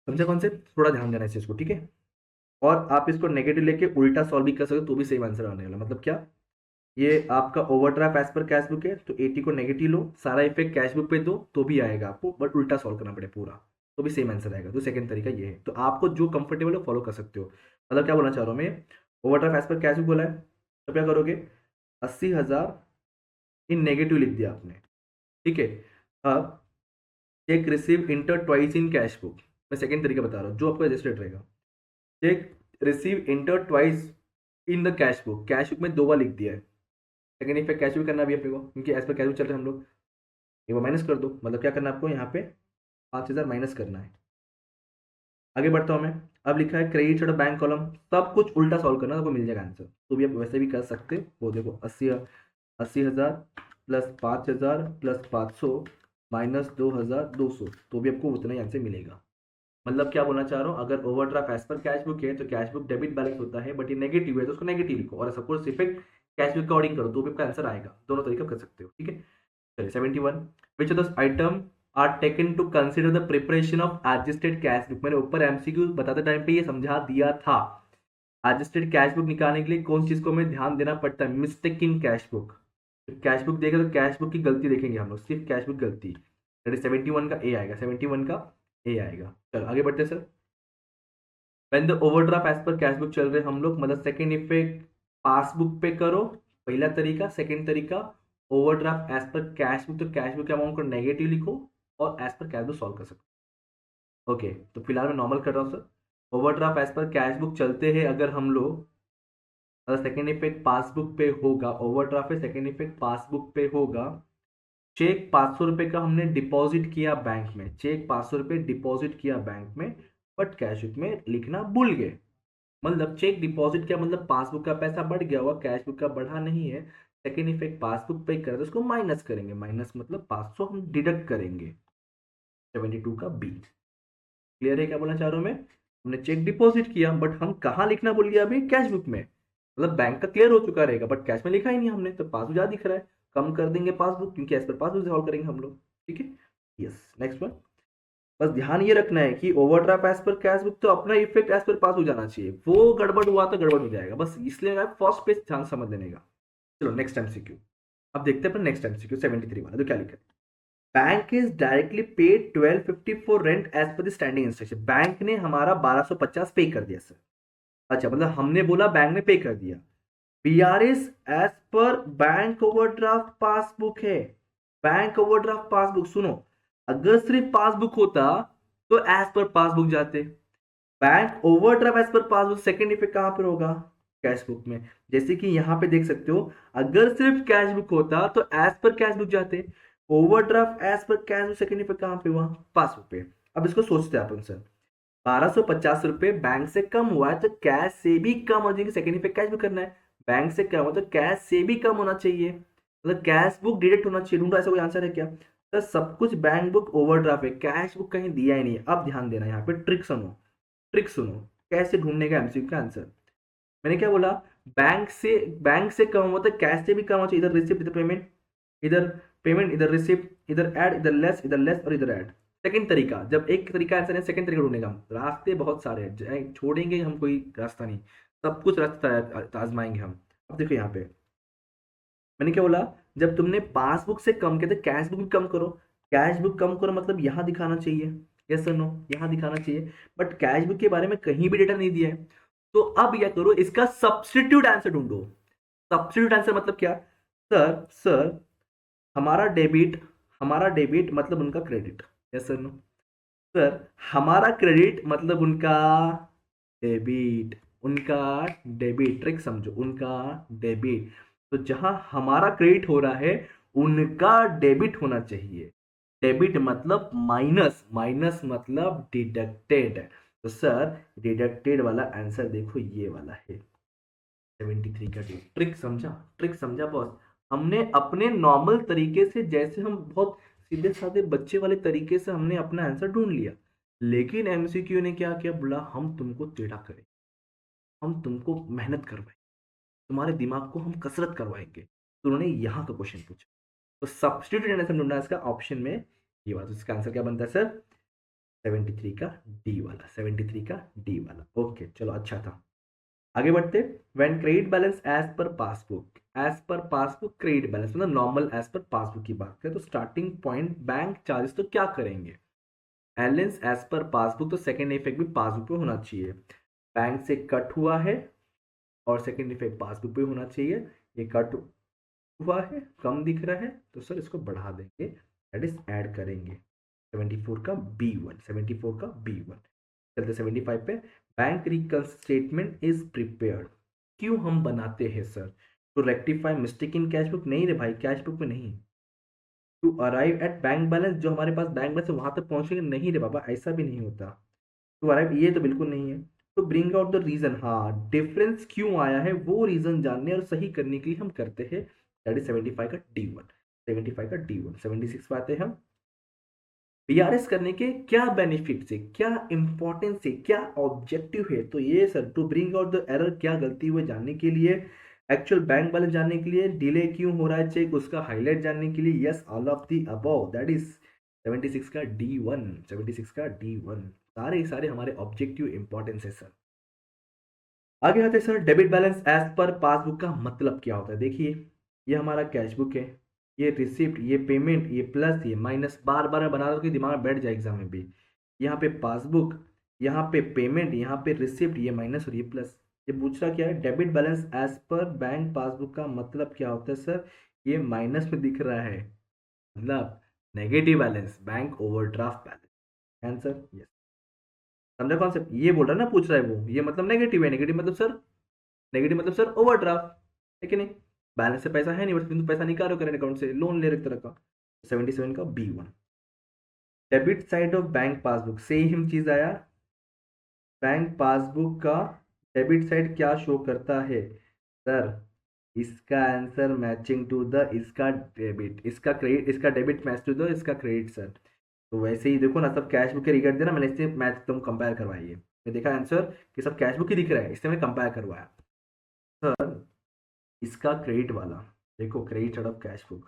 समझे कॉन्सेप्ट, थोड़ा ध्यान देना इस चीज को, ठीक है। और आप इसको नेगेटिव लेके उल्टा सॉल्व भी कर सकते हो तो भी सेम आंसर आने वाला, मतलब क्या, ये आपका overdraft as per cash book है तो 80 को नेगेटिव लो, सारा इफेक्ट कैश बुक पे दो तो भी आएगा आपको, बट उल्टा सॉल्व करना पड़े पूरा, तो भी सेम आंसर आएगा, तो सेकंड तरीका ये है, तो आपको जो कंफर्टेबल है फॉलो कर सकते हो। मतलब क्या बोलना चाह रहा हूँ मैं, overdraft as per cash book बोला है, तो क्या करोगे, 80,000 इन नेगेटिव लिख दिया आपने, ठीक है। अब check receive inter twice in cash book, मैं सेकंड तरीका बता रहा हूँ जो आपको रजिस्टर्ड रहेगा, check receive inter twice in the cash book, cash book में 2 बार लिख दिया है, सेकंड इफेक्ट कैश बुक करना भी अपने को क्योंकि एज पर कैश बुक चल रहे हैं हम लोग, एक बार माइनस कर दो, मतलब क्या करना है आपको यहाँ पे 5,000 माइनस करना है। आगे बढ़ता हूँ मैं, अब लिखा है क्रेडिट साइड बैंक कॉलम, सब कुछ उल्टा सॉल्व करना, आपको मिल जाएगा आंसर, तो भी आप वैसे भी कर सकते हो, वो देखो 80,000 प्लस 5,000 प्लस 500 माइनस 2,200, तो भी आपको उतना ही आंसर मिलेगा। मतलब क्या बोलना चाह रहा हूँ, अगर overdraft as per cash book है तो कैश बुक डेबिट बैलेंस होता है, बट ये नेगेटिव है तो उसको नेगेटिव लिखो, और suppose effect cash book according करो तो भी आपका आंसर आएगा, दोनों तरीके कर सकते हो, ठीक है। चलिए 71, which of the item are taken to consider the preparation of adjusted cash book, मैंने ऊपर एमसीक्यू बताते टाइम पे ये समझा दिया था, एडजस्टेड कैश बुक निकालने के लिए कौन चीज को हमें ध्यान देना पड़ता है, mistake in cash book, cash book देखें तो कैश बुक की गलती देखेंगे हम लोग, सिर्फ कैश बुक गलती, 71 का ए आएगा, 71 का ए आएगा। चलो आगे बढ़ते हैं sir, when the overdraft as per cash book चल रहे हम लोग, मतलब सेकंड इफेक्ट पासबुक पे करो, पहला तरीका, सेकंड तरीका overdraft as per cash book, तो कैश बुक के अमाउंट को नेगेटिव लिखो और as per cash book solve कर सकते हो। ओके, तो फिलहाल मैं नॉर्मल कर रहा हूँ sir, overdraft as per cash book चलते हैं अगर हम लोग, अगर सेकंड इफेक्ट पासबुक पे होगा, ओवरड्राफ्ट पे सेकंड इफेक्ट पासबुक पे होगा, चेक 500 रुपये का हमने डिपॉजिट किया बैंक में, चेक 500 रुपये डिपॉजिट किया बैंक में, बट कैश बुक में लिखना भूल गए, मतलब चेक डिपॉजिट किया मतलब पासबुक का पैसा बढ़ गया हुआ, कैश बुक का बढ़ा नहीं है, सेकेंड इफेक्ट पासबुक पे कर, तो उसको माइनस करेंगे, माइनस मतलब 500 हम डिडक्ट करेंगे, 72 का बी। क्लियर है क्या बोलना चाह रहा हूँ मैं, हमने चेक डिपॉजिट किया बट हम कहाँ लिखना भूल गया अभी, कैश बुक में, मतलब बैंक का क्लियर हो चुका रहेगा बट कैश में लिखा ही नहीं हमने, तो पासबुक ज्यादा दिख रहा है, कम कर देंगे पासबुक क्योंकि एज पर पासबुक सॉल्व करेंगे हम लोग, ठीक है। यस, नेक्स्ट वन, बस ध्यान ये रखना है कि overdraft as per cash book तो अपना इफेक्ट एज पर पास हो जाना चाहिए, वो गड़बड़ हुआ तो गड़बड़ हो जाएगा, बस इसलिए आप फर्स्ट पेज ध्यान समझ लेने का। चलो नेक्स्ट एमसीक्यू, अब देखते हैं नेक्स्ट एमसीक्यू 73 वाला, तो क्या लिखा है, bank is directly paid 1250 for rent as per the standing instruction, bank ने हमारा 1250 पे कर दिया सर, अच्छा मतलब हमने बोला बैंक ने पे कर दिया, BRS as per bank overdraft passbook है, बैंक ओवरड्राफ्ट पासबुक सुनो, अगर सिर्फ पासबुक होता तो एज पर पासबुक जाते। Bank overdraft as per passbook, second effect कहां पर होगा? कैश बुक में। जैसे कि यहां पे देख सकते हो, अगर सिर्फ कैश बुक होता तो एज पर कैश बुक जाते, overdraft as per cash book, second effect कहां पे हुआ? पासबुक पे। अब इसको सोचते हैं अपन सर, 1250 रुपए बैंक से कम हुआ है तो कैश से भी कम हो जाएगी, सेकंड इफेक्ट कैश बुक करना है। बैंक से कम हुआ तो कैश से भी कम होना चाहिए, मतलब कैश बुक डिडक्ट होना चाहिए। ढूंढो ऐसा कोई आंसर है क्या? सर सब कुछ बैंक बुक ओवरड्राफ्ट है, कैश बुक कहीं दिया ही नहीं है। अब ध्यान देना, यहाँ पे ट्रिक सुनो, ट्रिक सुनो कैसे ढूंढने का एमसीक्यू का आंसर। मैंने क्या बोला? बैंक से कम हुआ तो कैश से भी कम होना चाहिए। इधर रिसिप्ट, इधर पेमेंट, इधर पेमेंट, इधर रिसिप्ट, इधर ऐड, इधर लेस और इधर ऐड। सेकंड तरीका, जब एक तरीका आंसर है, सेकंड तरीका ढूंढने का। रास्ते बहुत सारे हैं, छोड़ेंगे हम कोई रास्ता नहीं, सब कुछ रास्ता आजमाएंगे हम। अब देखो यहाँ पे मैंने क्या बोला, जब तुमने पासबुक से कम किया तो कैश बुक भी कम करो। कैश बुक कम करो मतलब यहाँ दिखाना चाहिए, यस और नो, यहाँ दिखाना चाहिए। बट कैश बुक के बारे में कहीं भी डेटा नहीं दिया है, तो अब क्या करो, इसका सब्स्टिट्यूट आंसर ढूंढो। सब्स्टिट्यूट आंसर मतलब क्या? सर हमारा डेबिट मतलब उनका credit, yes sir no. Sir हमारा क्रेडिट मतलब उनका डेबिट, उनका डेबिट, ट्रिक समझो, उनका डेबिट। तो जहां हमारा क्रेडिट हो रहा है उनका डेबिट होना चाहिए। डेबिट मतलब माइनस, माइनस मतलब डिडक्टेड। तो सर डिडक्टेड वाला आंसर देखो ये वाला है, 73 का डी। ट्रिक समझा? ट्रिक समझा बॉस? हमने अपने नॉर्मल तरीके से, जैसे हम बहुत सीधे साधे बच्चे वाले तरीके से हमने अपना आंसर ढूंढ लिया, लेकिन एमसीक्यू ने क्या किया, बोला हम तुमको टेढ़ा करें, हम तुमको मेहनत करवाएं, तुम्हारे दिमाग को हम कसरत करवाएंगे। तो उन्होंने यहाँ का क्वेश्चन पूछा। तो सब्स्टिट्यूट आंसर ढूंढना है इसका ऑप्शन में, ये बात। इसका आंसर क्या बनता है सर? 73 का डी वाला, 73 का डी वाला। ओके चलो, अच्छा था। आगे बढ़ते। When credit balance as per passbook, as per passbook credit balance मतलब नॉर्मल एज पर पासबुक की बात करें तो स्टार्टिंग पॉइंट बैंक चार्जेस, तो क्या करेंगे? बैलेंस एज पर पासबुक, तो सेकंड इफेक्ट भी पासबुक पे होना चाहिए। बैंक से कट हुआ है और सेकंड इफेक्ट पासबुक पे होना चाहिए। ये कट हुआ है, कम दिख रहा है, तो सर इसको बढ़ा देंगे, दैट इज ऐड करेंगे। 74 का B1, 74 का B1। चलते 75 पे। Bank recon statement is prepared, क्यों हम बनाते हैं sir? To rectify mistake in cash book, नहीं रे भाई, कैश बुक में नहीं। To arrive at bank balance, जो हमारे पास बैंक बैलेंस है वहां तक पहुंचेंगे, नहीं रे बाबा, ऐसा भी नहीं होता। टू अराइव, ये तो बिल्कुल नहीं है। तो ब्रिंग आउट द रीजन, हाँ डिफरेंस क्यों आया है वो रीजन जानने और सही करने के लिए हम करते हैं, दैट इज 75 का D1। 75 का D1। 76 पे आते हैं हम। बीआरएस करने के क्या बेनिफिट है, क्या इंपॉर्टेंस है, क्या ऑब्जेक्टिव है? तो ये sir, to bring out the error, क्या गलती हुई जानने के लिए, एक्चुअल बैंक बैलेंस जानने के लिए, डिले क्यों हो रहा है चेक उसका हाईलाइट जानने के लिए, yes all of the above, that is 76 का D1। 76 का D1। सारे ही सारे हमारे ऑब्जेक्टिव इंपॉर्टेंस है सर। आगे आते हैं sir, debit balance as per passbook का मतलब क्या होता है? देखिए ये हमारा कैश बुक है, ये रिसिप्ट, ये पेमेंट, ये प्लस, ये माइनस, बार बार मैं बना रहा हूँ कि दिमाग में बैठ जाए एग्जाम में भी। यहाँ पे पासबुक, यहाँ पे पेमेंट, यहाँ पे रिसिप्ट, ये माइनस और ये प्लस। ये पूछ रहा क्या है, debit balance as per bank passbook का मतलब क्या होता है सर? ये माइनस में दिख रहा है, मतलब negative balance, bank overdraft balance. Answer yes. समझा कॉन्सेप्ट? ये बोल रहा है ना, पूछ रहा है वो, ये मतलब नेगेटिव है, नेगेटिव मतलब सर, नेगेटिव मतलब सर ओवरड्राफ्ट, है कि नहीं? बैलेंस से पैसा है नहीं, बस तुम पैसा निकालो करेंट अकाउंट से, लोन ले रहे तरह का। 77 का B1। Debit side of bank passbook, same चीज आया। बैंक पासबुक का डेबिट साइड क्या शो करता है सर? इसका आंसर मैचिंग टू द, इसका डेबिट, इसका क्रेडिट, इसका डेबिट मैच टू द इसका क्रेडिट सर। तो वैसे ही देखो ना, सब कैश बुक के रिगार्ड देना, मैंने इससे मैच तुम कंपेयर करवाइए, मैं देखा आंसर कि सब कैश बुक ही दिख रहा है, इससे मैंने कंपेयर करवाया। सर इसका क्रेडिट वाला, देखो credit side of cash book,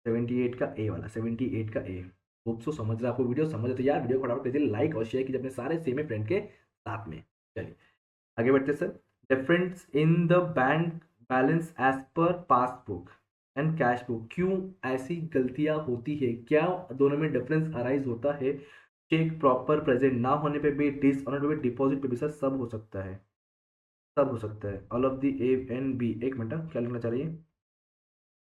78 का ए वाला, 78 का ए। होप सो समझ रहे, आपको वीडियो समझ रहे तो यार वीडियो को फटाफट कीजिए लाइक और शेयर कीजिए अपने सारे सेम फ्रेंड के साथ में। चलिए आगे बढ़ते sir. Difference in the bank balance as per passbook and cash book, क्यों ऐसी गलतियां होती है, क्या दोनों में डिफरेंस अराइज होता है? चेक प्रॉपर प्रेजेंट ना होने पे भी, डिसऑनर पे, डिपॉजिट पे भी सर, सब हो सकता है, सब हो सकता है। All of the A and B, एक मिनट क्या लिखना चाह रही है?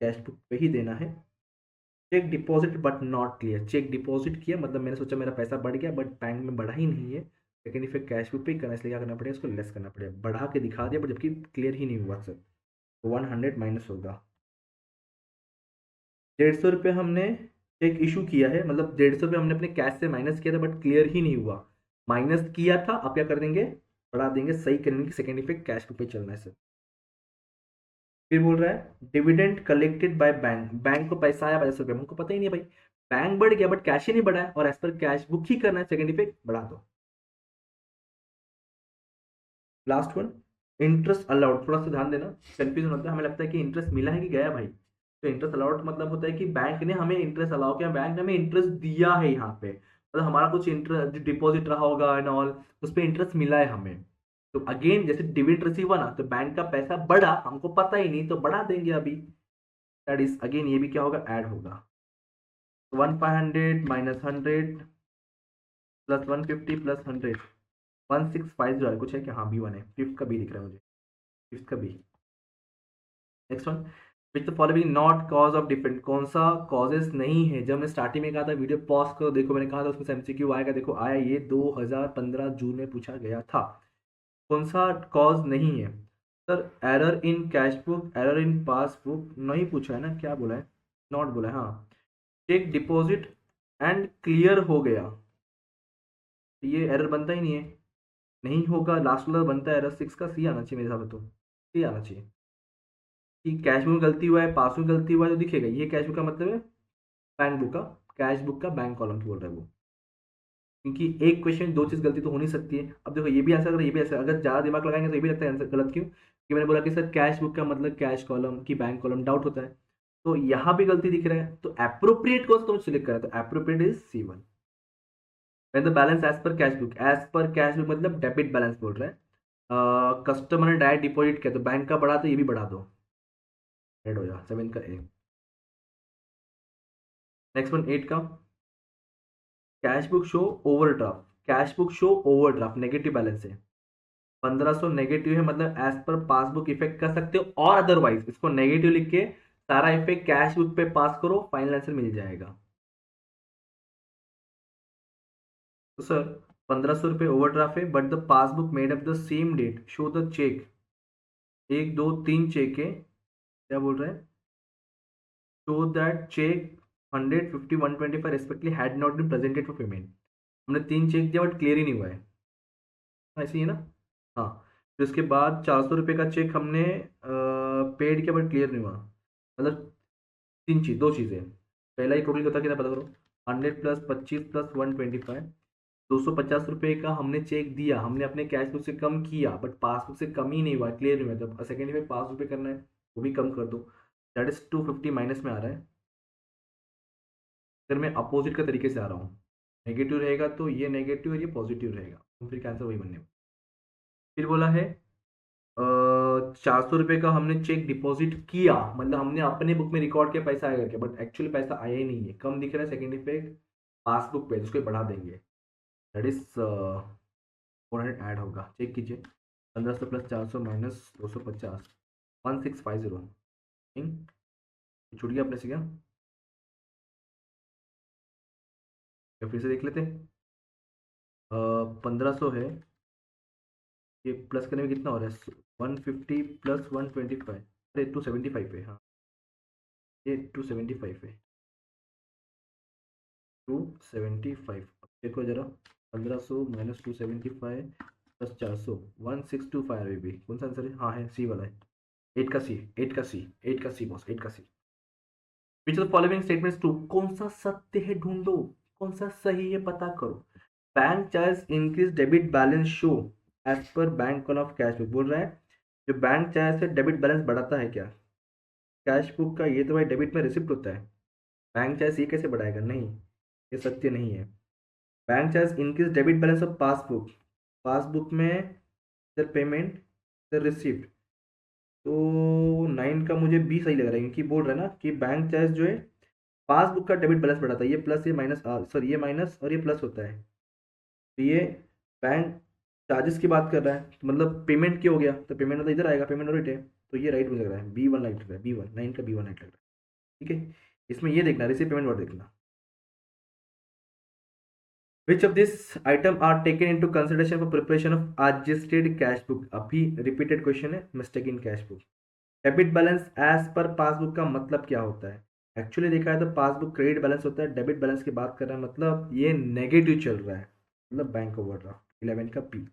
कैश बुक पे ही देना है। Cheque deposit but not clear, cheque deposit किया मतलब मैंने सोचा मेरा पैसा बढ़ गया बट बैंक में बढ़ा ही नहीं है, लेकिन फिर कैश बुक पे ही करना, इसलिए क्या करना पड़ेगा, उसको लेस करना पड़ेगा, बढ़ा के दिखा दिया बट जबकि क्लियर ही नहीं हुआ सर। तो 100 माइनस होगा 150 रुपये हमने चेक इशू किया है, मतलब 150 रुपये हमने अपने कैश से माइनस किया था बट क्लियर ही नहीं हुआ, माइनस किया था, अब क्या कर देंगे, बढ़ा देंगे, सही करेंगे कि सेकेंड इफेक्ट कैश बुक पे चलना है सर। फिर बोल रहा है dividend collected by bank, bank को पैसा आया 50 रुपये, हमको पता ही नहीं है भाई, बैंक बढ़ गया बट कैश ही नहीं बढ़ा है और एज पर कैश बुक ही करना है, सेकेंड इफेक्ट बढ़ा दो। लास्ट वन इंटरेस्ट अलाउड, थोड़ा सा ध्यान देना, कंफ्यूजन होता है, हमें लगता है कि इंटरेस्ट मिला है कि गया भाई, तो इंटरेस्ट अलाउड मतलब होता है कि बैंक ने हमें इंटरेस्ट अलाउ किया, बैंक ने हमें इंटरेस्ट दिया है यहाँ पे, मतलब हमारा कुछ इंटरेस्ट डिपॉजिट रहा होगा एंड ऑल, उस पर इंटरेस्ट मिला है हमें। तो अगेन जैसे डिविडेंड रिसीव हुआ ना, तो बैंक का पैसा बढ़ा, हमको पता ही नहीं तो बढ़ा देंगे अभी, दैट इज अगेन ये भी क्या होगा, ऐड होगा। 1500 माइनस 100 प्लस 150 प्लस 100, 1650 जो है कुछ है क्या, हाँ B1 है, फिफ्थ का बी दिख रहा है मुझे, फिफ्थ का B. Next one, which the following not cause of different, कौन सा कॉजेस नहीं है, जब मैं स्टार्टिंग में कहा था वीडियो पॉज करो देखो, मैंने कहा था उसमें से एमसीक्यू आएगा, देखो आया, ये 2015 जून में पूछा गया था, कौन सा कॉज नहीं है sir, error in cash book, error in passbook नहीं पूछा है ना, क्या बोला है, नॉट बोला है, हाँ, चेक डिपॉजिट एंड क्लियर हो गया, तो ये एरर बनता ही नहीं है, नहीं होगा, लास्ट वाला बनता है एरर, 6 का सी आना चाहिए मेरे हिसाब से, तो सी आना चाहिए कि कैश बुक में गलती हुआ है, पास में गलती हुआ है तो दिखेगा, ये कैश बुक का मतलब है बैंक बुक का, कैश बुक का बैंक कॉलम की बोल रहा है वो, क्योंकि एक क्वेश्चन दो चीज गलती तो हो नहीं सकती है, अब देखो ये भी आंसर, ये भी आंसर, अगर ज्यादा दिमाग लगाएंगे तो ये भी लगता है आंसर गलत, क्यों कि मैंने बोला कि सर कैश बुक का मतलब कैश कॉलम की बैंक कॉलम, डाउट होता है, तो यहाँ भी गलती दिख रहा है, तो अप्रोप्रिएट को तुम सिलेक्ट करा, तो appropriate is C1। when the balance as per cash book, as per cash book मतलब डेबिट बैलेंस बोल रहा है, कस्टमर ने डायरेक्ट डिपॉजिट किया तो बैंक का बढ़ा, तो ये भी बढ़ा दो, ऐड हो जा 7 का A। नेक्स्ट वन 8 का, cash book show overdraft, cash book show overdraft negative balance है, 1500 नेगेटिव है, मतलब एज पर पासबुक इफेक्ट कर सकते हो, और अदरवाइज इसको नेगेटिव लिख के सारा इफेक्ट कैश बुक पे पास करो, फाइनल आंसर मिल जाएगा। तो सर 1500 रुपये ओवरड्राफ्ट है but the passbook made up the same date show the cheque, एक दो तीन चेक है, क्या बोल रहा है, show that cheque 100 50 125 respectively had not been presented for payment, हमने तीन चेक दिया बट क्लियर ही नहीं हुआ है, ऐसे ही है ना, हाँ, फिर उसके बाद 400 रुपये का चेक हमने पेड किया बट क्लियर नहीं हुआ, मतलब तीन चीज, दो चीज़ें, पहला ही टोटल होता है कितना पता करो, 100 + 25 + 125, 250 रुपये का हमने चेक दिया, हमने अपने कैश बुक से कम किया बट पासबुक से कम ही नहीं हुआ, क्लियर नहीं हुआ, तो सेकेंड में 5 रुपये करना है, वो भी कम कर दो, दैट इज 250 माइनस में आ रहा है। फिर मैं अपोजिट का तरीके से आ रहा हूँ, नेगेटिव रहेगा तो ये नेगेटिव और ये पॉजिटिव रहेगा, तो फिर कैंसर वही बनने, फिर बोला है 400 रुपये का हमने चेक डिपॉजिट किया, मतलब हमने अपने बुक में रिकॉर्ड किया पैसा आया करके, बट एक्चुअली पैसा आया ही नहीं है, कम दिख रहा है, सेकेंड पे पासबुक पे, जिसको बढ़ा देंगे, दैट इज 400 ऐड होगा, चेक कीजिए, 1500 + 400 माइनस 250, 1650, छूट गया अपने से क्या, या फिर से देख लेते, 1500 है, ये प्लस करने में कितना हो रहा है, 150 + 125, अरे 275 है, हाँ ये 275 है, 275, अब देखो जरा, 1500 माइनस 275 प्लस 400, 1625 अभी भी कौन सा आंसर है, हाँ है सी वाला है, 8 का सी, 8 का सी, 8 का सी बॉस, 8 का C. Which of the following statements true, कौन सा सत्य है ढूंढो, कौन सा सही है पता करो, bank charge increase debit balance show as per bank call of cash book, बोल रहा है जो बैंक चार्ज से डेबिट बैलेंस बढ़ाता है क्या, कैश बुक का, ये तो भाई डेबिट में रिसिप्ट होता है, बैंक चार्ज ये कैसे बढ़ाएगा, नहीं, ये सत्य नहीं है, bank charge increase debit balance of passbook, passbook में सर पेमेंट सर रिसिप्ट, तो 9 का मुझे बी सही लग रहा है, क्योंकि बोल रहा है ना कि बैंक चार्ज जो है पासबुक का डेबिट बैलेंस बढ़ाता है, ये प्लस ये माइनस, सॉरी ये माइनस और ये प्लस होता है, तो ये बैंक चार्जेस की बात कर रहा है, तो मतलब पेमेंट क्या हो गया, तो पेमेंट मतलब इधर आएगा, पेमेंट और है, तो ये राइट मुझे लग रहा है, B1 राइट लग रहा है, B1 9 का B1 राइट लग रहा है। ठीक है, इसमें ये देखना रिसीव पेमेंट वर्ड देखना। Which of this item are taken into consideration for preparation of adjusted cash book? अभी रिपीटेड क्वेश्चन है, mistake in cash book. Debit balance as per passbook का मतलब क्या होता है? एक्चुअली देखा है तो पासबुक क्रेडिट बैलेंस होता है, डेबिट बैलेंस की बात कर रहा है मतलब ये नेगेटिव चल रहा है, मतलब बैंक ओवरड्राफ्ट 11 का P.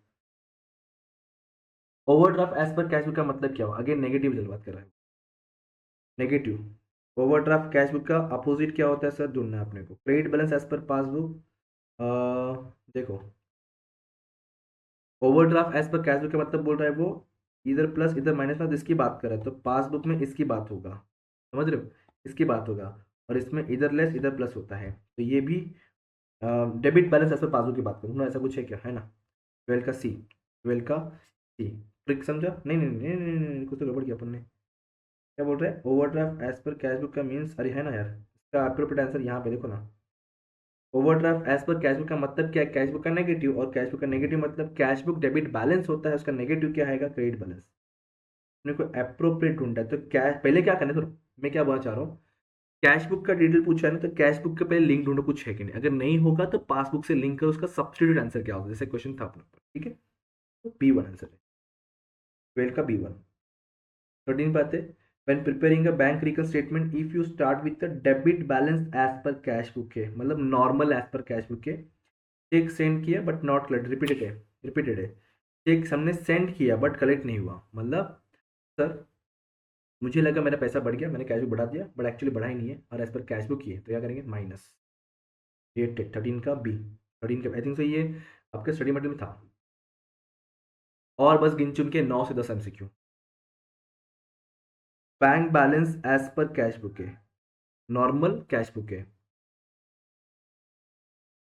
Overdraft as per cash book का मतलब क्या हुआ? अगेन नेगेटिव चल बात कर रहा है, नेगेटिव। ओवरड्राफ्ट कैश बुक का अपोजिट क्या होता है सर? ढूंढना है अपने को। Credit balance as per passbook, देखो overdraft as per cash book का मतलब बोल रहा है वो इधर प्लस इधर माइनस में, इसकी बात कर रहा है तो पासबुक में इसकी बात होगा, समझ रहे हो, इसकी बात होगा। और इसमें इधर लेस इधर प्लस होता है, तो ये भी debit balance as per passbook की बात करूँ ना, ऐसा कुछ है क्या? है ना, 12 का सी, 12 का सी। ट्रिक समझा? नहीं नहीं नहीं नहीं, नहीं, नहीं कुछ तो गड़बड़ किया अपन ने। क्या बोल रहे हैं? Overdraft as per cash book का मीन्स, अरे है ना यार, इसका अप्रोप्रिएट आंसर यहाँ पे देखो ना। Overdraft as per cash book का मतलब क्या है? कैश बुक का नेगेटिव, और कैश बुक का नेगेटिव मतलब कैश बुक डेबिट बैलेंस होता है, उसका नेगेटिव क्या आएगा? Credit balance. अपने को अप्रोप्रिएट ढूंढना है तो कैश पहले क्या करना है, तो मैं क्या बोलना चाह रहा हूँ, कैश बुक का डिटेल पूछा है ना, तो कैश बुक के पहले लिंक ढूंढो कुछ है कि नहीं, अगर नहीं होगा तो पासबुक से लिंक करो, उसका सब्स्टिट्यूट आंसर क्या होगा, जैसे क्वेश्चन था अपने ऊपर, ठीक है, तो बी 1 आंसर है, 12 का बी 1। 13 बात है, when preparing a bank recon statement if you start with the debit balance as per cash book है, मतलब normal as per cash book है। चेक सेंड किया बट नॉट कलेक्ट, रिपीटेड है, repeated है। चेक हमने send किया but collect नहीं हुआ, मतलब सर मुझे लगा मेरा पैसा बढ़ गया, मैंने कैश बुक बढ़ा दिया, बट एक्चुअली बढ़ा ही नहीं है, और एज पर कैश बुक ही है, तो क्या करेंगे? माइनस। ये 13 का बी, 13 का आई थिंक सही है, आपके स्टडी मटेरियल में था। और बस गिन चुन के 9 से 10 MCQ. Bank balance as per cash book है, नॉर्मल कैश बुक है।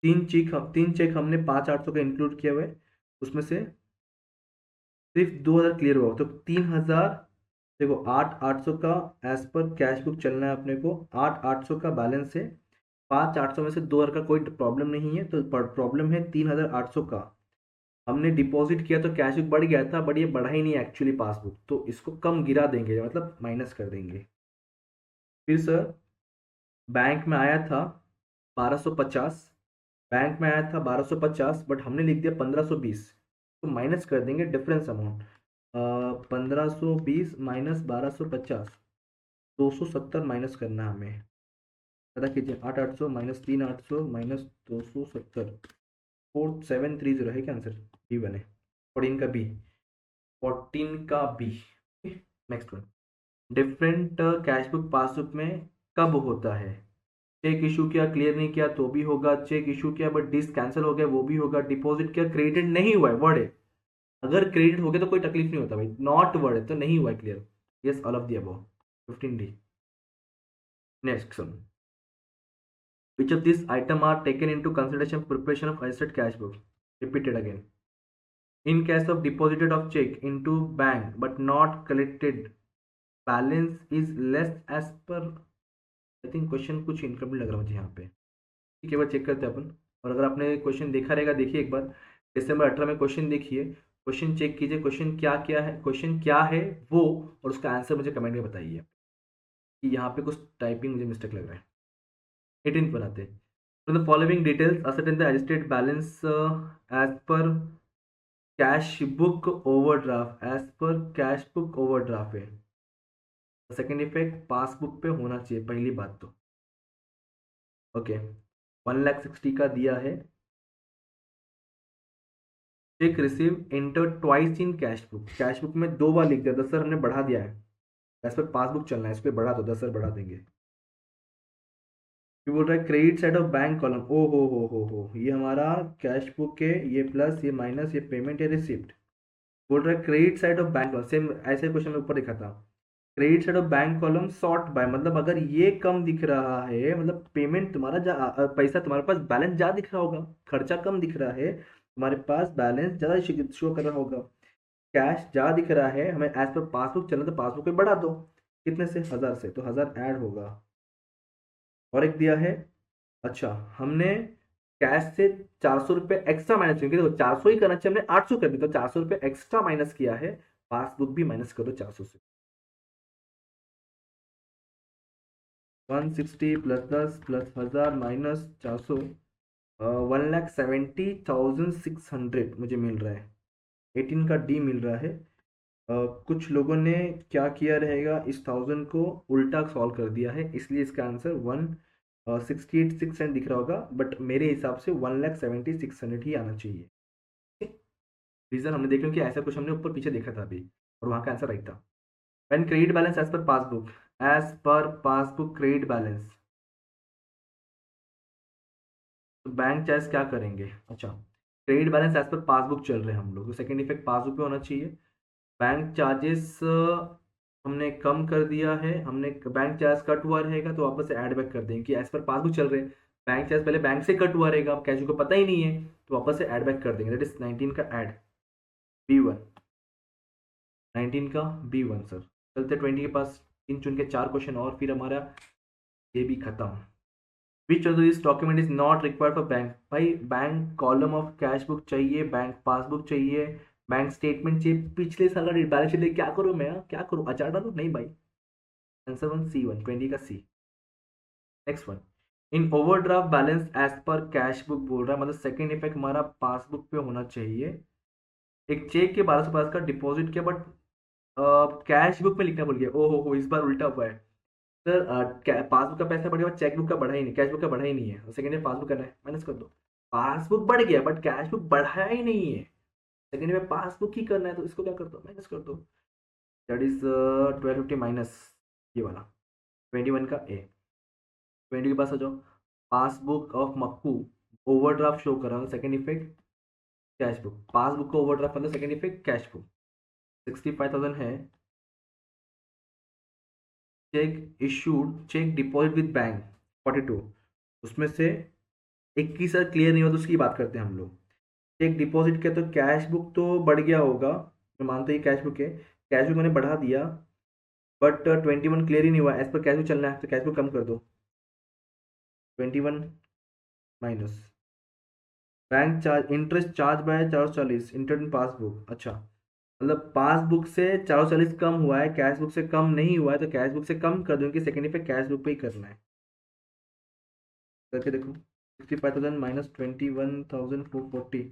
तीन चेक हमने 5,800 का इंक्लूड किया हुआ है, उसमें से सिर्फ 2,000 क्लियर हुआ, तो 3,000। देखो 8,800 का एज पर कैश बुक चलना है अपने को, 8,800 का बैलेंस है, 5,800 में से 2,000 का कोई प्रॉब्लम नहीं है, तो प्रॉब्लम है 3,800 का। हमने डिपॉजिट किया तो कैश बुक बढ़ गया था, बट ये बढ़ा ही नहीं एक्चुअली पासबुक, तो इसको कम गिरा देंगे, मतलब माइनस कर देंगे। फिर सर बैंक में आया था 1250, बैंक में आया था 1250, बट हमने लिख दिया 1520, तो माइनस कर देंगे डिफरेंस अमाउंट। 1520 माइनस 1250, 270 माइनस करना है हमें। पता कीजिए, 8,800 माइनस 3,800 माइनस 270, 4730 है क्या आंसर? बी बने, 14 का बी, 14 का B. Next one, different cash book passbook में कब होता है? चेक इशू किया क्लियर नहीं किया तो भी होगा, चेक इशू किया बट डिस कैंसिल हो गया वो भी होगा, डिपॉजिट किया क्रेडिट नहीं हुआ है, वर्ड है, अगर क्रेडिट हो गया तो कोई तकलीफ नहीं होता भाई, नॉट वर्ड है तो नहीं हुआ है clear. Yes all of the above, 15D। Next one, which of these item are taken into consideration for preparation of asset cash book? Repeated again. In case of deposited of check into bank but not collected, balance is less as per, I think question कुछ incomplete लग रहा है मुझे यहाँ पे, ठीक है, एक बार चेक करते हैं अपन। और अगर आपने क्वेश्चन देखा रहेगा, देखिए एक बार दिसंबर 18 में क्वेश्चन देखिए, क्वेश्चन चेक कीजिए, क्वेश्चन क्या क्या है, क्वेश्चन क्या है वो, और उसका आंसर मुझे कमेंट में बताइए कि यहाँ पे कुछ टाइपिंग मुझे मिस्टेक लग रहा है। 18 बनाते हैं, तो the following details ascertain the adjusted balance as per cash book overdraft, as per cash book overdraft है। सेकेंड इफेक्ट पासबुक पे होना चाहिए, पहली बात तो ओके। 1,60,000 का दिया है, check receive inter twice in cash book, cash book में 2 बार लिख दिया, 10 सर हमने बढ़ा दिया है, एज पर पासबुक चलना है, इस पर बढ़ा दो, 10 सर बढ़ा देंगे। फिर बोल रहा है credit side of bank column, ओ हो, ये हमारा कैश बुक है, ये प्लस ये माइनस ये पेमेंट है रिसिप्ट। बोल रहा है credit side of bank column, same ऐसे क्वेश्चन में ऊपर लिखा था, credit side of bank column sort bye, मतलब अगर ये कम दिख रहा है मतलब पेमेंट तुम्हारा पैसा तुम्हारे पास बैलेंस ज़्यादा दिख रहा होगा, खर्चा कम दिख रहा है, तुम्हारे पास बैलेंस ज़्यादा शो कर रहा होगा, कैश ज़्यादा दिख रहा है, हमें एज पर पासबुक चलना तो पासबुक पे बढ़ा दो, कितने से? 1,000 से, तो 1,000 ऐड होगा। और एक दिया है, अच्छा हमने कैश से 400 रुपये एक्स्ट्रा माइनस किया, देखो 400 ही करना चाहिए, हमने 800 कर दिया, तो 400 रुपये एक्स्ट्रा माइनस किया है, पासबुक भी माइनस करो 400 से। 160 प्लस 10 प्लस 1000 माइनस 400, 1,70,600 मुझे मिल रहा है। 18 का डी मिल रहा है। कुछ लोगों ने क्या किया रहेगा, इस 1000 को उल्टा सॉल्व कर दिया है, इसलिए इसका आंसर 168,600 दिख रहा होगा, बट मेरे हिसाब से 1,70,600 ही आना चाहिए। रीजन हमने देख लिया कि ऐसा कुछ हमने ऊपर पीछे देखा था अभी, और वहाँ का आंसर राइट था। When credit balance as per passbook, as per passbook credit balance, तो बैंक चार्ज क्या करेंगे? अच्छा, credit balance as per passbook चल रहे हैं हम लोग, तो सेकंड इफेक्ट पासबुक पे होना चाहिए। बैंक चार्जेस हमने कम कर दिया है, हमने बैंक चार्ज कट हुआ रहेगा तो वापस से ऐड बैक कर देंगे कि एज पर पासबुक चल रहे हैं, बैंक चार्ज पहले बैंक से कट हुआ रहेगा, अब कैश को पता ही नहीं है तो वापस से ऐड बैक कर देंगे। दैट इज 19 का ऐड B1, 19 का B1 सर। चलते 20 के पास, इन चुन के 4 क्वेश्चन और फिर हमारा ये भी खत्म। Which of this document is not required for bank? भाई bank column of cash book चाहिए, बैंक पासबुक चाहिए, बैंक स्टेटमेंट चाहिए, पिछले साल का बैलेंस शीट क्या करूँ मैं, क्या करूँ, अचार डालूं? नहीं भाई, आंसर 1C1, 20 का C। Next one, in overdraft balance as per cash book बोल रहा है, मतलब सेकेंड इफेक्ट हमारा पासबुक पे होना चाहिए। एक चेक के 1250 का डिपॉजिट किया, बट कैश बुक में लिखना भूल गया। ओ हो, इस बार उल्टा हुआ है सर। पासबुक का पैसा बढ़ गया, चेक बुक का बढ़ा ही नहीं, कैश बुक का बढ़ा ही नहीं है, सेकंड में पासबुक करना है, माइनस कर दो। पासबुक बढ़ गया बट कैश बुक बढ़ाया ही नहीं है, सेकंड में पासबुक ही करना है, तो इसको क्या कर दो, माइनस कर दो। दैट इज 1250 माइनस ये वाला 21 का ए। 20 के पास आ जाओ, पासबुक ऑफ मक्कू ओवरड्राफ्ट शो कर रहा हूँ, second effect cash book, passbook को ओवरड्राफ्ट मतलब सेकंड इफेक्ट कैश बुक। 65,000 है, cheque issued, cheque deposit with bank 42, उसमें से 21 सर क्लियर नहीं हुआ तो उसकी बात करते हैं हम लोग। चेक डिपॉजिट के तो कैश बुक तो बढ़ गया होगा, मैं मानता हूँ कैश बुक है, कैश बुक मैंने बढ़ा दिया, बट 21 क्लियर ही नहीं हुआ, एज पर कैश बुक चलना है तो कैश बुक कम कर दो। 21 minus bank charge, interest charge by 440 internet passbook. अच्छा, मतलब पासबुक से 440 कम हुआ है, कैश बुक से कम नहीं हुआ है, तो कैश बुक से कम कर दूंगी, सेकेंड पे कैश बुक पे ही करना है। करके देखो, 65,000 माइनस 21,440,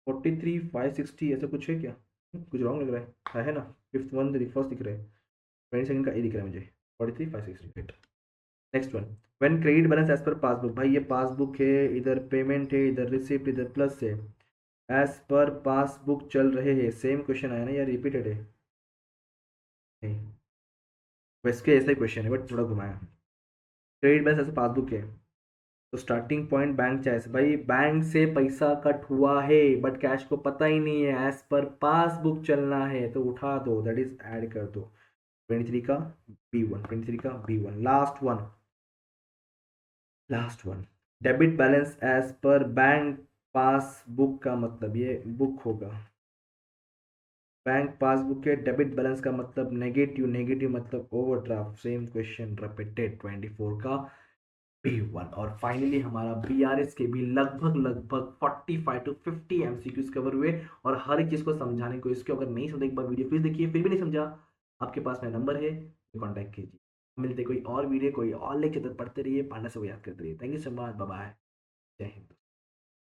43,560 ऐसा कुछ है क्या? कुछ रॉन्ग लग रहा है ना? फिफ्थ वन फर्स्ट दिख रहा है, 22 का ए दिख रहा है मुझे, 43,560। Next one, when credit balance as per passbook, भाई ये पासबुक है, इधर पेमेंट है, इधर रिसिप्ट, इधर प्लस है, एज पर पासबुक चल रहे हैं, सेम क्वेश्चन आया ना यार, रिपीटेड है नहीं, वैसे ऐसा ही क्वेश्चन है बट थोड़ा घुमाया। क्रेडिट बैलेंस एज पासबुक है, तो स्टार्टिंग पॉइंट बैंक चार्ज, भाई बैंक से पैसा कट हुआ है बट कैश को पता ही नहीं है, एज पर पासबुक चलना है तो उठा दो, दैट इज ऐड कर दो। 23 का B1, 23 का B1। Last one, last one, debit balance as per bank passbook का मतलब ये बुक होगा, बैंक पासबुक के डेबिट बैलेंस का मतलब नेगेटिव, नेगेटिव मतलब ओवरड्राफ्ट, सेम क्वेश्चन रिपीटेड 24 का B1। और फाइनली हमारा BRS के भी लगभग लगभग 45 to 50 MCQs कवर हुए, और हर एक चीज़ को समझाने की कोशिश की। अगर नहीं समझा एक बार वीडियो प्लीज देखिए, फिर भी नहीं समझा, आपके पास मेरा नंबर है, कॉन्टैक्ट कीजिए। मिलते कोई और वीडियो, कोई और लेक्चर, पढ़ते रहिए, पांडा से याद करते रहिए। Thank you so much, bye bye, जय हिंद।